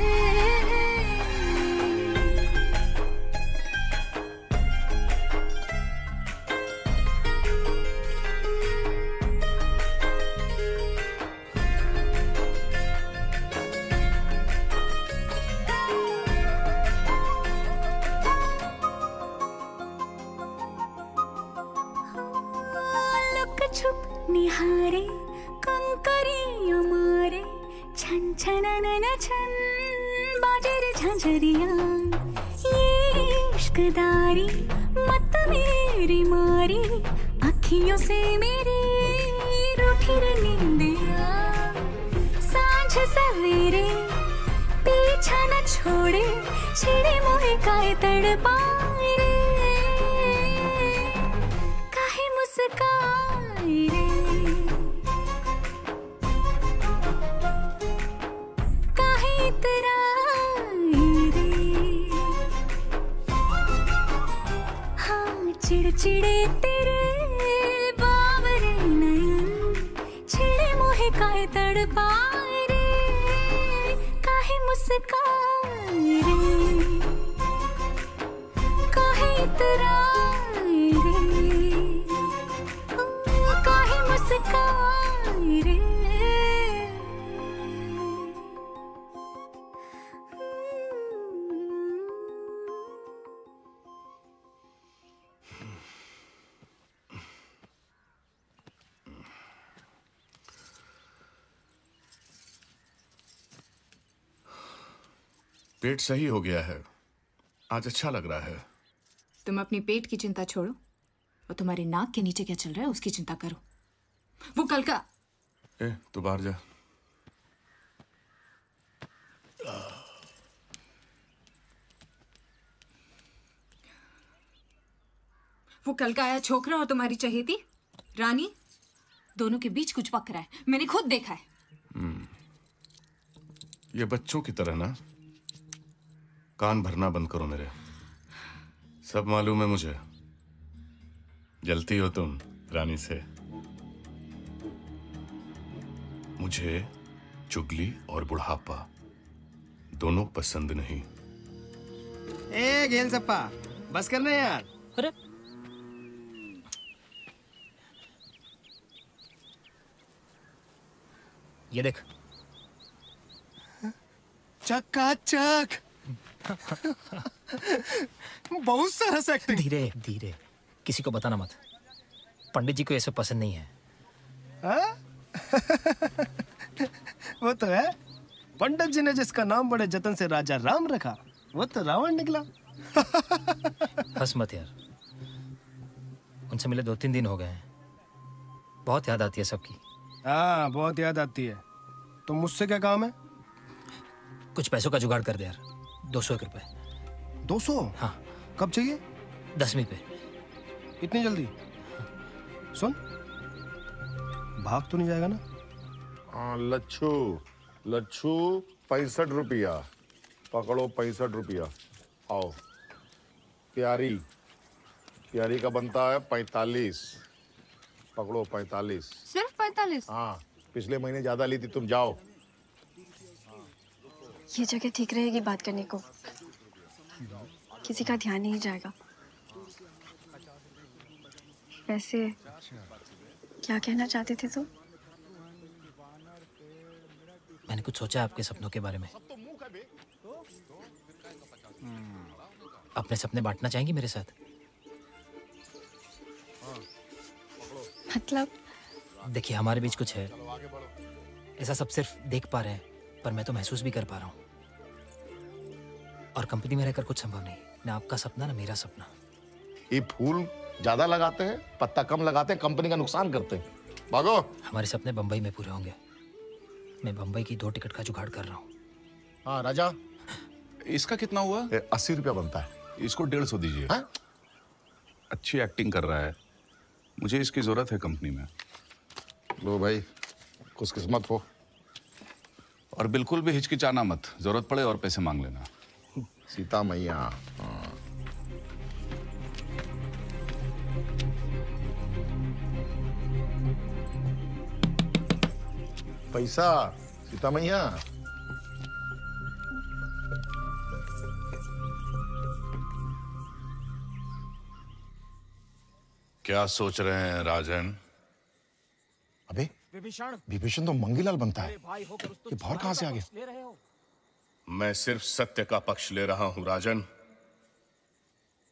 [SPEAKER 19] छुप निहारे कंकरी मारे, छन छननन छन बाजे रे झंझरिया, ये इश्कदारी मत मेरी मारी, अखियों से मेरी रूठी रे नींदिया, सांझ सवेरे पीछा न छोड़े, छेड़े मोहे काहे तड़पाए रे, काहे मुस्काए रे, काहे इतराए रे। हाँ चिड़चिड़े तेरे बावरे नयन, छेड़े मोहे काहे तड़पाए रे, काहे मुस्काए रे, काहे इतराए रे, काहे मुस्काए रे।
[SPEAKER 11] पेट सही हो गया है, आज अच्छा लग रहा है।
[SPEAKER 5] तुम अपनी पेट की चिंता छोड़ो और तुम्हारे नाक के नीचे क्या चल रहा है उसकी चिंता करो। वो कल का
[SPEAKER 11] तू बाहर जा।
[SPEAKER 5] वो कल का आया छोकरा और तुम्हारी चहेती रानी, दोनों के बीच कुछ पक रहा है, मैंने खुद देखा है।
[SPEAKER 11] ये बच्चों की तरह ना कान भरना बंद करो मेरे। सब मालूम है मुझे, जलती हो तुम रानी से। मुझे चुगली और बुढ़ापा दोनों पसंद नहीं।
[SPEAKER 18] ए घेल सप्पा, बस करना यार।
[SPEAKER 4] अरे ये देख,
[SPEAKER 18] चकाचक। बहुत सरस एक्टिंग।
[SPEAKER 4] धीरे धीरे, किसी को बताना मत। पंडित जी को ये सब पसंद नहीं है।
[SPEAKER 18] वो तो है, पंडित जी ने जिसका नाम बड़े जतन से राजा राम रखा, वो तो रावण निकला।
[SPEAKER 4] हंस मत यार, उनसे मिले 2-3 दिन हो गए हैं, बहुत याद आती है सबकी।
[SPEAKER 18] हाँ बहुत याद आती है। तो मुझसे क्या काम है?
[SPEAKER 4] कुछ पैसों का जुगाड़ कर दे यार, 201 रुपए।
[SPEAKER 18] 200?
[SPEAKER 4] हाँ।
[SPEAKER 18] कब चाहिए?
[SPEAKER 4] 10वीं पे।
[SPEAKER 18] इतनी जल्दी? सुन, भाग तो नहीं जाएगा ना?
[SPEAKER 11] हाँ लच्छू, लच्छू 65 रुपया पकड़ो, 65 रुपया। आओ। प्यारी, प्यारी का बनता है 45, पकड़ो 45।
[SPEAKER 21] सिर्फ 45?
[SPEAKER 3] हाँ, पिछले महीने ज्यादा ली थी, तुम जाओ।
[SPEAKER 6] ये जगह ठीक रहेगी बात करने को, किसी का ध्यान नहीं जाएगा। वैसे क्या कहना चाहते थे तुम?
[SPEAKER 4] मैंने कुछ सोचा आपके सपनों के बारे में। अपने सपने बांटना चाहेंगी मेरे साथ?
[SPEAKER 6] मतलब?
[SPEAKER 4] देखिए हमारे बीच कुछ है, ऐसा सब सिर्फ देख पा रहे हैं, पर मैं तो महसूस भी कर पा रहा हूँ। और कंपनी में रहकर कुछ संभव नहीं, ना आपका सपना ना मेरा सपना।
[SPEAKER 3] ये फूल ज्यादा लगाते हैं, पत्ता कम लगाते हैं, कंपनी का नुकसान करते हैं। भागो।
[SPEAKER 4] हमारे सपने बंबई में पूरे होंगे। मैं बंबई की 2 टिकट का जुगाड़ कर रहा हूँ।
[SPEAKER 3] हाँ राजा,
[SPEAKER 8] इसका कितना हुआ?
[SPEAKER 3] 80 रुपया बनता है।
[SPEAKER 8] इसको 150 दीजिए। अच्छी एक्टिंग कर रहा है, मुझे इसकी जरूरत है कंपनी में।
[SPEAKER 3] लो भाई। खुशकिस्मत हो।
[SPEAKER 8] और बिल्कुल भी हिचकिचाना मत, जरूरत पड़े और पैसे मांग लेना।
[SPEAKER 3] सीता मैया। पैसा सीता मैया।
[SPEAKER 11] क्या सोच रहे हैं राजन?
[SPEAKER 3] अबे विभीषण तो मंगीलाल बनता है, ये बाहर कहां से आ गया?
[SPEAKER 11] मैं सिर्फ सत्य का पक्ष ले रहा हूं राजन,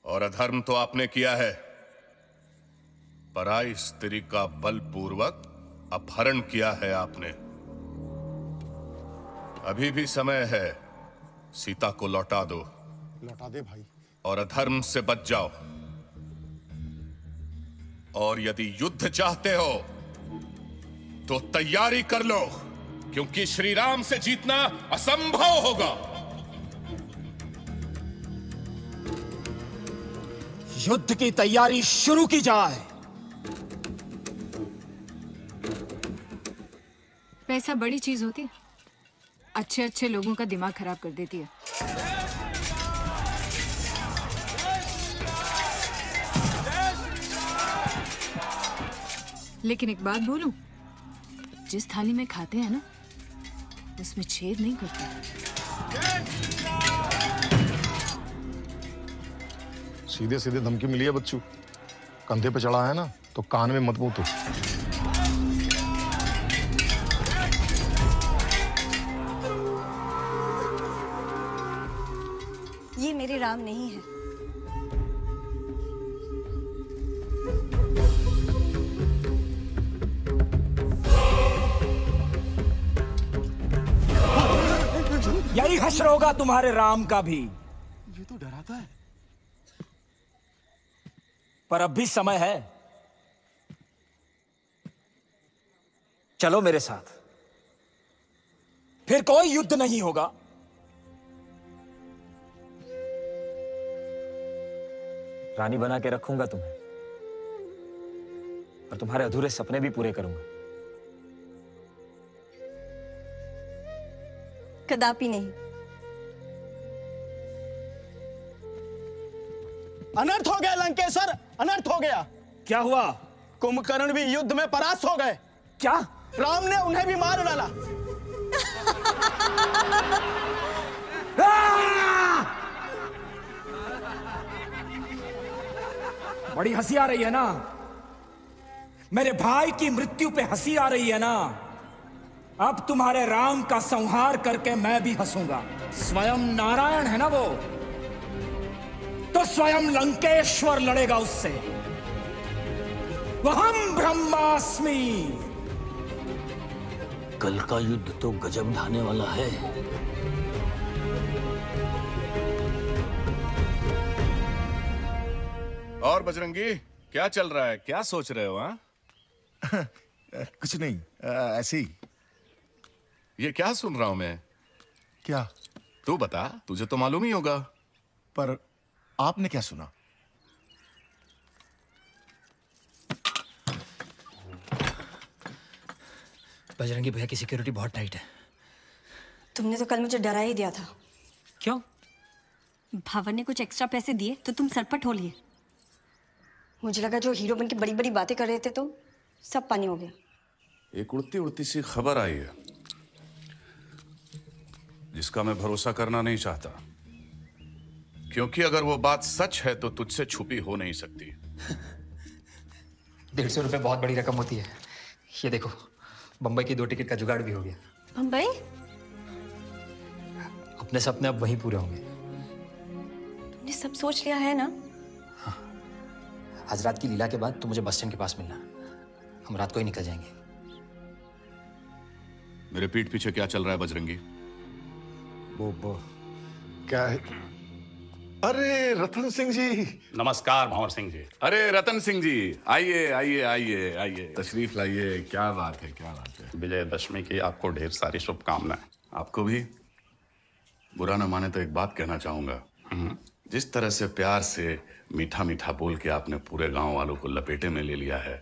[SPEAKER 11] और अधर्म तो आपने किया है। पराई स्त्री का बलपूर्वक अपहरण किया है आपने। अभी भी समय है, सीता को लौटा दो।
[SPEAKER 3] लौटा दे भाई।
[SPEAKER 11] और अधर्म से बच जाओ। और यदि युद्ध चाहते हो तो तैयारी कर लो, क्योंकि श्री राम से जीतना असंभव होगा।
[SPEAKER 4] युद्ध की तैयारी शुरू की जाए।
[SPEAKER 5] पैसा बड़ी चीज होती है, अच्छे अच्छे लोगों का दिमाग खराब कर देती है। लेकिन एक बात बोलूं, जिस थाली में खाते हैं ना, उसमें छेद नहीं करते।
[SPEAKER 3] सीधे सीधे धमकी मिली है बच्चू, कंधे पे चढ़ा है ना तो कान में मत मूतो।
[SPEAKER 6] ये मेरे राम नहीं है।
[SPEAKER 4] यही हश्र होगा तुम्हारे राम का भी।
[SPEAKER 3] ये तो डराता है।
[SPEAKER 4] पर अब भी समय है, चलो मेरे साथ, फिर कोई युद्ध नहीं होगा। रानी बना के रखूंगा तुम्हें, और तुम्हारे अधूरे सपने भी पूरे करूंगा।
[SPEAKER 6] कदापि नहीं।
[SPEAKER 18] अनर्थ हो गया लंकेश्वर, अनर्थ हो गया।
[SPEAKER 4] क्या हुआ?
[SPEAKER 18] कुंभकर्ण भी युद्ध में परास्त हो गए।
[SPEAKER 4] क्या?
[SPEAKER 18] राम ने उन्हें भी मार डाला।
[SPEAKER 4] बड़ी हंसी आ रही है ना? मेरे भाई की मृत्यु पे हंसी आ रही है ना? अब तुम्हारे राम का संहार करके मैं भी हंसूंगा। स्वयं नारायण है ना वो, तो स्वयं लंकेश्वर लड़ेगा उससे। वहम ब्रह्मास्मि।
[SPEAKER 20] कल का युद्ध तो गजब ढाने वाला है।
[SPEAKER 11] और बजरंगी, क्या चल रहा है? क्या सोच रहे हो? हाँ?
[SPEAKER 3] कुछ नहीं, ऐसे ही।
[SPEAKER 11] ये क्या सुन रहा हूं मैं?
[SPEAKER 3] क्या?
[SPEAKER 11] तू बता, तुझे तो मालूम ही होगा।
[SPEAKER 3] पर आपने क्या सुना?
[SPEAKER 4] बजरंगी भैया की सिक्योरिटी बहुत टाइट है।
[SPEAKER 6] तुमने तो कल मुझे डरा ही दिया था।
[SPEAKER 4] क्यों?
[SPEAKER 6] भावन ने कुछ एक्स्ट्रा पैसे दिए तो तुम सरपट हो लिए। मुझे लगा जो हीरो बन के बड़ी बड़ी बातें कर रहे थे तो सब पानी हो गया।
[SPEAKER 11] एक उड़ती उड़ती सी खबर आई है जिसका मैं भरोसा करना नहीं चाहता, क्योंकि अगर वो बात सच है तो तुझसे छुपी हो नहीं सकती।
[SPEAKER 4] 150 रुपए बहुत बड़ी रकम होती है। ये देखो, बंबई की 2 टिकट का जुगाड़ भी हो गया।
[SPEAKER 6] बंबई?
[SPEAKER 4] अपने सपने अब वहीं पूरे होंगे।
[SPEAKER 6] तुमने सब सोच लिया है ना?
[SPEAKER 4] हाँ। आज रात की लीला के बाद तुम मुझे बस स्टैंड के पास मिलना, हम रात को ही निकल जाएंगे।
[SPEAKER 11] मेरे पीठ पीछे क्या चल रहा है बजरंगी?
[SPEAKER 3] वो क्या है? अरे रतन सिंह जी।
[SPEAKER 8] नमस्कार भंवर सिंह जी।
[SPEAKER 11] अरे रतन सिंह जी, आइए आइए आइए आइए, तशरीफ लाइए। क्या बात है, क्या बात है।
[SPEAKER 8] विजयदशमी की आपको ढेर सारी शुभकामनाएं।
[SPEAKER 11] आपको भी। बुरा ना माने तो एक बात कहना चाहूंगा। जिस तरह से प्यार से मीठा मीठा बोल के आपने पूरे गांव वालों को लपेटे में ले लिया है,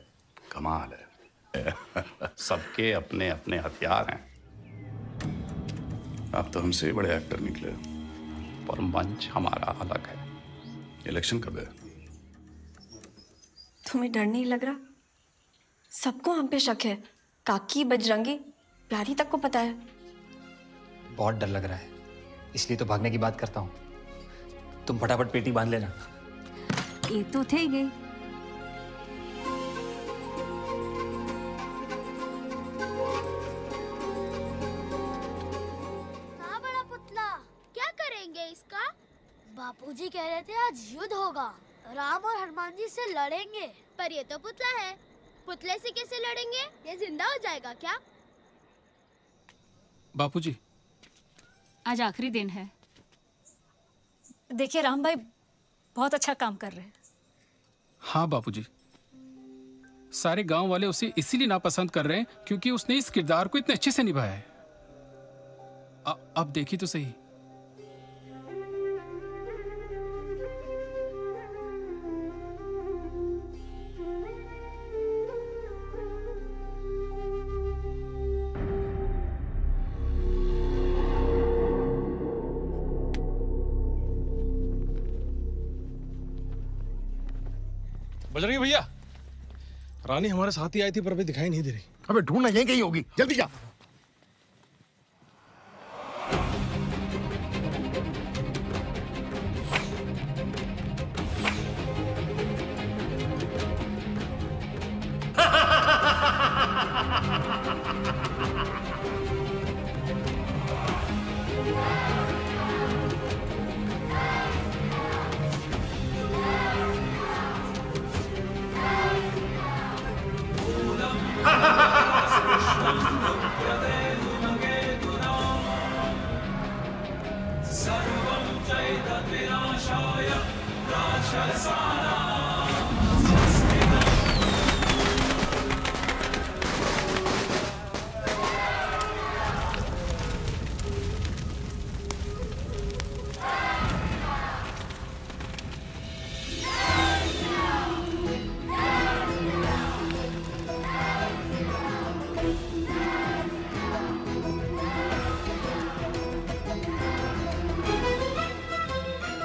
[SPEAKER 11] कमाल है। सबके अपने अपने हथियार हैं। आप तो हमसे बड़े एक्टर निकले, पर मंच हमारा अलग है। इलेक्शन कब है?
[SPEAKER 6] तुम्हें डर नहीं लग रहा? सबको हम पे शक है। काकी, बजरंगी, प्यारी तक को पता है।
[SPEAKER 4] बहुत डर लग रहा है, इसलिए तो भागने की बात करता हूँ। तुम फटाफट पेटी बांध लेना।
[SPEAKER 9] ये तो थे गई।
[SPEAKER 2] हाँ बड़ा पुतला, क्या करेंगे इसका? बापूजी कह रहे थे आज युद्ध होगा, राम और हनुमान जी से लड़ेंगे। पर ये तो पुतला है, पुतले से कैसे लड़ेंगे? ये जिंदा हो जाएगा क्या?
[SPEAKER 7] बापूजी,
[SPEAKER 12] आज आखिरी दिन है। देखिए राम भाई बहुत अच्छा काम कर रहे हैं।
[SPEAKER 7] हाँ बापूजी, सारे गांव वाले उसे इसीलिए नापसंद कर रहे हैं क्योंकि उसने इस किरदार को इतने अच्छे से निभाया है। अब देखी तो सही।
[SPEAKER 18] बजरंगी भैया, रानी हमारे साथ ही आई थी पर अभी दिखाई नहीं दे रही।
[SPEAKER 3] अबे ढूंढना यहीं कहीं होगी, जल्दी जा।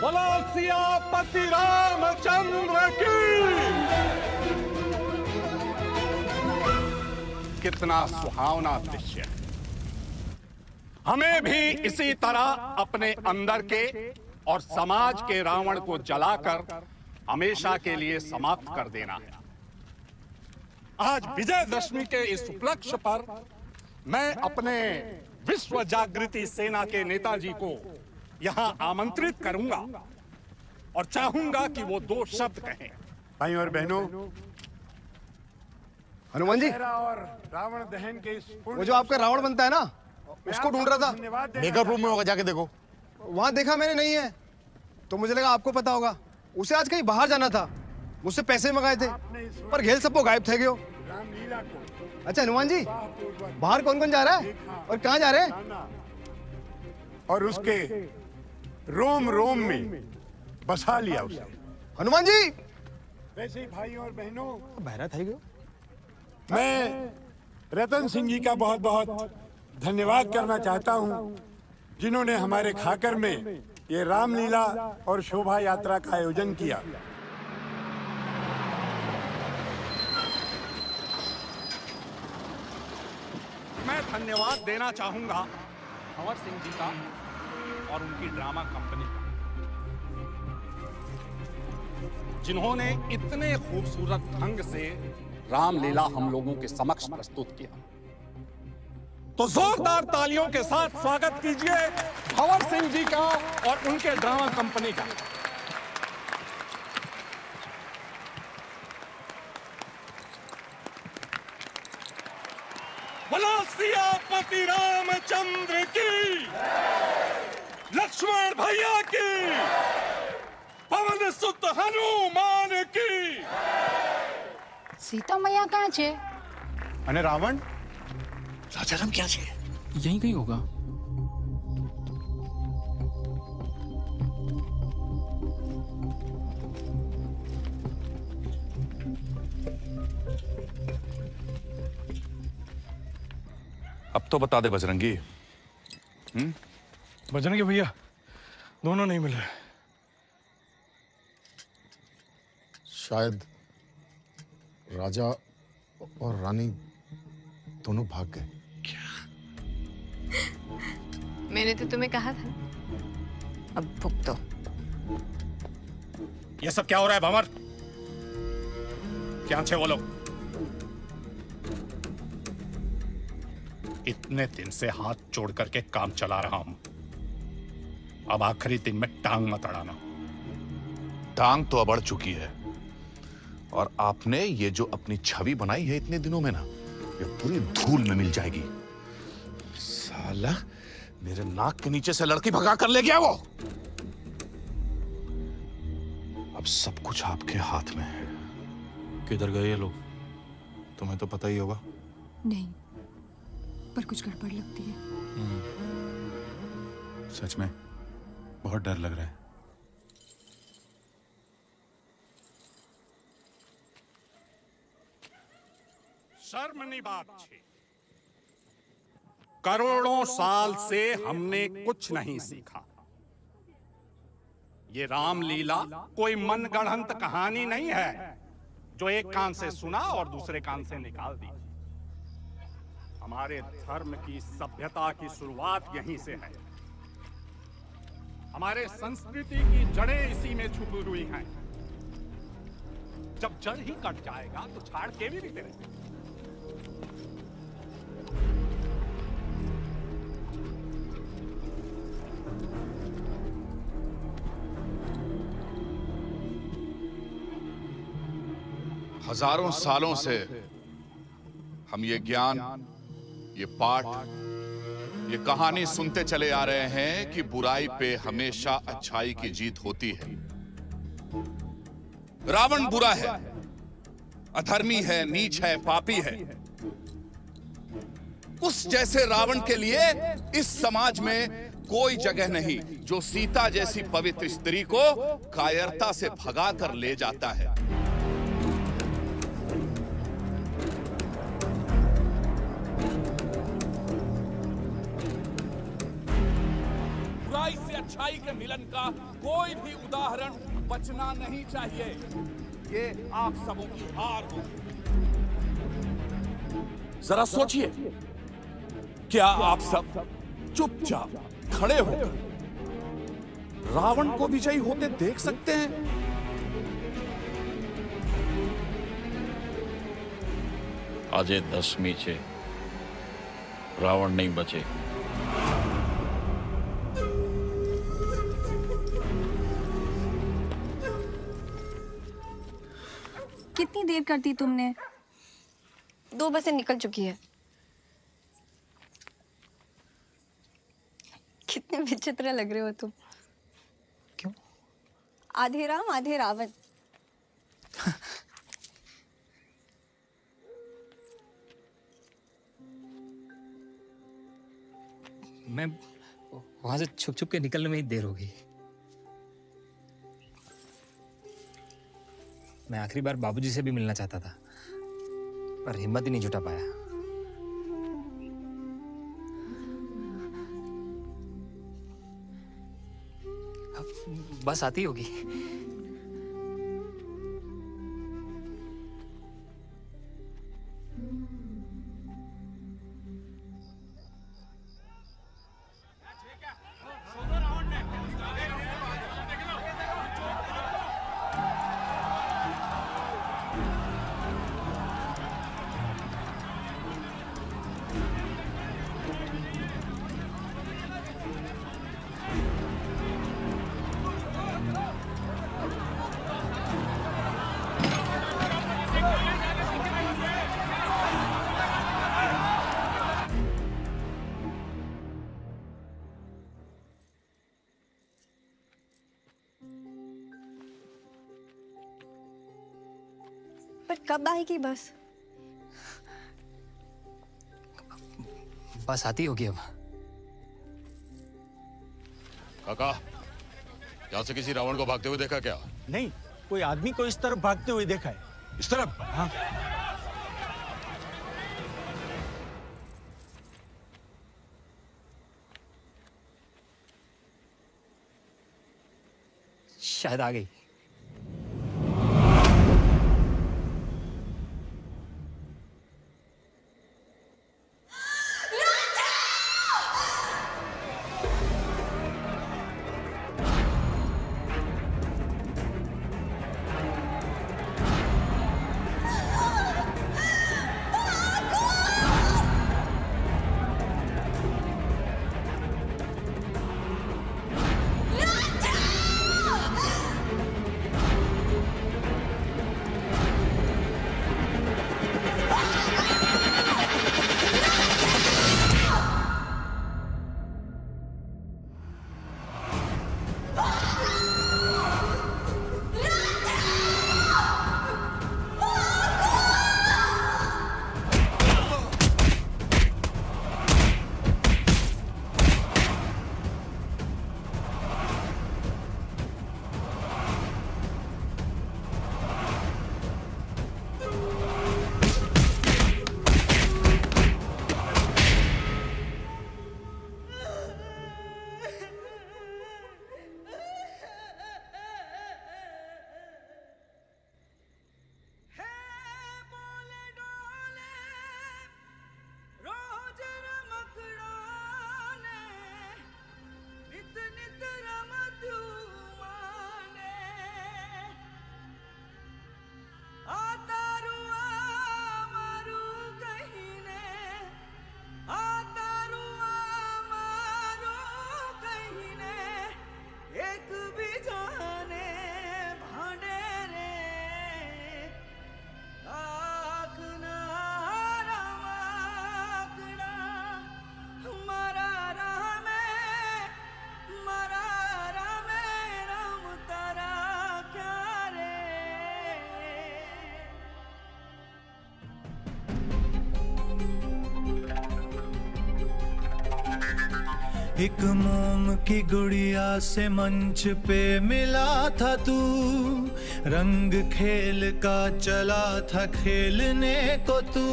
[SPEAKER 8] बोलो सियापति रामचंद्र की। कितना सुहावना दृश्य है। हमें भी इसी तरह अपने अंदर के और समाज के रावण को जलाकर हमेशा के लिए समाप्त कर देना है। आज विजयदशमी के इस उपलक्ष्य पर मैं अपने विश्व जागृति सेना के नेताजी को यहाँ आमंत्रित करूंगा और चाहूंगा कि वो 2 शब्द कहें।
[SPEAKER 22] भाइयों और बहनों,
[SPEAKER 18] हनुमान जी,
[SPEAKER 22] और रावण दहन के
[SPEAKER 18] वो जो आपका रावण बनता है ना, उसको ढूंढ रहा था।
[SPEAKER 3] मेकअप रूम में होगा, जाके देखो।
[SPEAKER 18] वहां देखा मैंने, नहीं है। तो मुझे लगा आपको पता होगा। उसे आज कहीं बाहर जाना था, मुझसे पैसे मंगाए थे, पर घेल सबको गायब थे गयो। अच्छा हनुमान जी, बाहर कौन कौन जा रहा है और कहाँ जा रहे हैं?
[SPEAKER 22] और उसके रोम रोम में बसा लिया उसे।
[SPEAKER 18] हनुमान जी,
[SPEAKER 22] वैसे ही भाइयों और बहनों,
[SPEAKER 18] बहरा था गयो।
[SPEAKER 22] मैं रतन सिंह जी का बहुत बहुत धन्यवाद करना चाहता हूं, जिन्होंने हमारे खाकर में ये रामलीला और शोभा यात्रा का आयोजन किया।
[SPEAKER 8] मैं धन्यवाद देना चाहूंगा कंवर सिंह जी का और उनकी ड्रामा कंपनी का, जिन्होंने इतने खूबसूरत ढंग से रामलीला हम लोगों के समक्ष प्रस्तुत किया। तो जोरदार तालियों के साथ स्वागत कीजिए कंवर सिंह जी का और उनके ड्रामा कंपनी का। बोलो सियापति रामचंद्र की, लक्ष्मण भैया की, पवन सुत हनुमान की।
[SPEAKER 10] सीता मैया कहाँ छे?
[SPEAKER 22] અને રાવણ?
[SPEAKER 3] राजाराम क्या છે?
[SPEAKER 7] यहीं कहीं होगा।
[SPEAKER 11] अब तो बता दे बजरंगी।
[SPEAKER 22] बजरंगी भैया दोनों नहीं मिल रहे।
[SPEAKER 3] शायद राजा और रानी दोनों भाग गए।
[SPEAKER 21] मैंने तो तुम्हें कहा था। अब भुगतो।
[SPEAKER 8] ये सब क्या हो रहा है भंवर? क्या छे वो लोग? इतने दिन से हाथ जोड़ करके काम चला रहा हूं, अब आखिरी दिन में टांग मत अड़ाना।
[SPEAKER 11] टांग तो अब अड़ चुकी है, और आपने ये जो अपनी छवि बनाई है इतने दिनों में ना, ये पूरी धूल में मिल जाएगी। साला मेरे नाक के नीचे से लड़की भगा कर ले गया वो। अब सब कुछ आपके हाथ में है।
[SPEAKER 13] किधर गए ये लोग? तुम्हें तो पता ही होगा।
[SPEAKER 5] नहीं, पर कुछ गड़बड़ लगती है।
[SPEAKER 13] सच में बहुत डर लग रहा है।
[SPEAKER 8] शर्मनी बात छे। करोड़ों साल से हमने कुछ नहीं सीखा। ये रामलीला कोई मनगढ़ंत कहानी नहीं है जो एक कान से सुना और दूसरे कान से निकाल दी। हमारे धर्म की सभ्यता की शुरुआत यहीं से है। हमारे संस्कृति की जड़ें इसी में छुपी हुई हैं। जब जड़ ही कट जाएगा तो झाड़ के भी नहीं रहेंगे।
[SPEAKER 11] हजारों सालों से हम ये ज्ञान, ये पाठ, ये कहानी सुनते चले आ रहे हैं कि बुराई पे हमेशा अच्छाई की जीत होती है। रावण बुरा है, अधर्मी है, नीच है, पापी है। उस जैसे रावण के लिए इस समाज में कोई जगह नहीं जो सीता जैसी पवित्र स्त्री को कायरता से भगा कर ले जाता है। बुराई से अच्छाई के मिलन का कोई भी उदाहरण बचना नहीं चाहिए। ये आप सबों की हार होगी। जरा सोचिए, क्या आप सब चुपचाप खड़े होकर रावण को विजयी होते देख सकते हैं?
[SPEAKER 20] આજે દસમી છે, રાવણ નહીં બચે।
[SPEAKER 9] कितनी देर कर दी तुमने?
[SPEAKER 6] 2 बसें निकल चुकी है। कितने विचित्र लग रहे हो तुम।
[SPEAKER 4] क्यों?
[SPEAKER 6] आधे राम आधे रावण।
[SPEAKER 4] मैं वहां से छुप छुप के निकलने में ही देर हो गई। मैं आखिरी बार बाबूजी से भी मिलना चाहता था, पर हिम्मत ही नहीं जुटा पाया। अब बस आती होगी।
[SPEAKER 6] पर कब आएगी बस?
[SPEAKER 4] बस आती होगी अब।
[SPEAKER 11] काका, यहाँ से किसी रावण को भागते हुए देखा क्या?
[SPEAKER 16] नहीं, कोई आदमी को इस तरफ भागते हुए देखा है।
[SPEAKER 11] इस तरफ?
[SPEAKER 16] हाँ।
[SPEAKER 4] शायद आ गई।
[SPEAKER 15] एक मोम की गुड़िया से मंच पे मिला था तू, रंग खेल का चला था खेलने को तू।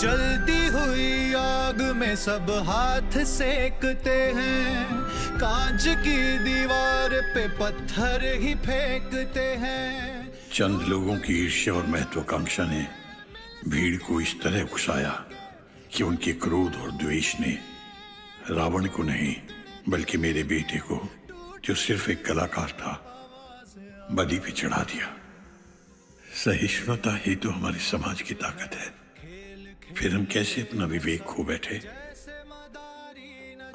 [SPEAKER 15] जलती हुई आग में सब हाथ सेकते हैं, कांच की दीवार पे पत्थर ही फेंकते हैं।
[SPEAKER 17] चंद लोगों की ईर्ष्या और महत्वाकांक्षा ने भीड़ को इस तरह उकसाया कि उनके क्रोध और द्वेष ने रावण को नहीं बल्कि मेरे बेटे को, जो सिर्फ एक कलाकार था, बलि पे चढ़ा दिया। सहिष्णुता ही तो हमारे समाज की ताकत है, फिर हम कैसे अपना विवेक खो बैठे।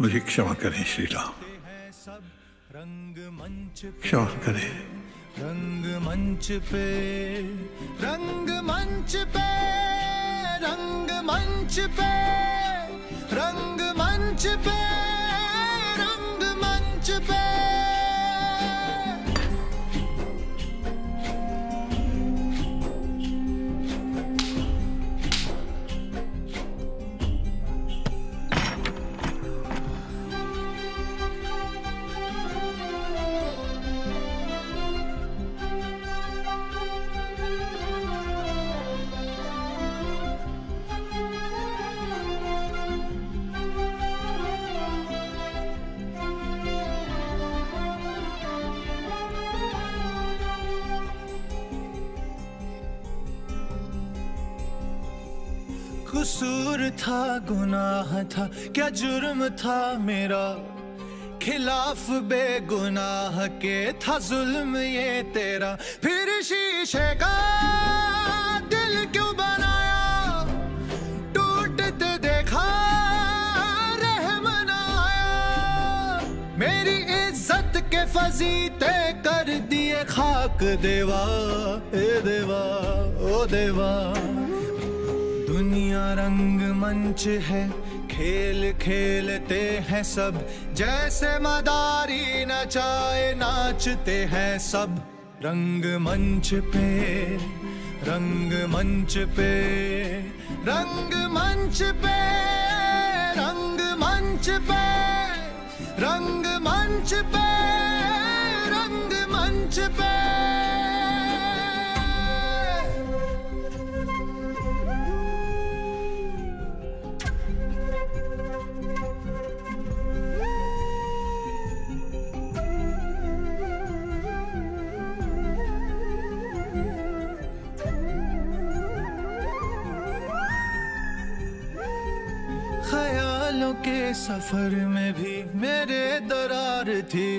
[SPEAKER 17] मुझे क्षमा करें श्री राम, क्षमा करें।
[SPEAKER 15] रंगमंच पे, रंगमंच पे, रंगमंच पे, रंगमंच पे, रंगमंच पे। कसूर था, गुनाह था, क्या जुर्म था मेरा, खिलाफ बेगुनाह के था जुल्म ये तेरा। फिर शीशे का दिल क्यों बनाया, टूटते देखा रहम न आया। मेरी इज्जत के फजीते कर दिए खाक देवा, ए देवा ओ देवा। दुनिया रंगमंच है, खेल खेलते हैं सब, जैसे मदारी नचाए नाचते हैं सब। रंगमंच पे, रंगमंच पे, रंगमंच पे, रंगमंच पे, रंगमंच पे, रंगमंच पे। ख्यालों के सफर में भी मेरे दरार थी,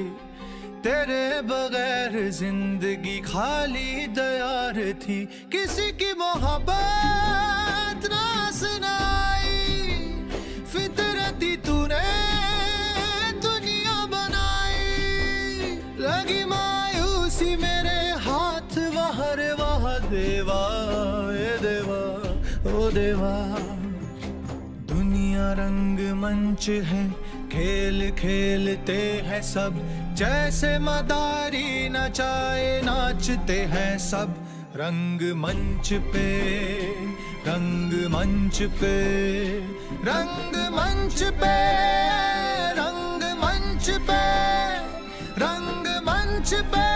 [SPEAKER 15] तेरे बगैर जिंदगी खाली दयार थी। किसी की मोहब्बत ना सुनाई, फितरती तूने दुनिया बनाई। लगी मायूसी मेरे हाथ वहर वह देवा, ए देवा ओ देवा। दुनिया रंग मंच है, खेल खेलते हैं सब, जैसे मदारी नचाए नाचते हैं सब। रंग मंच पे, रंग मंच पे, रंग मंच पे, रंग मंच पे, रंग मंच पे।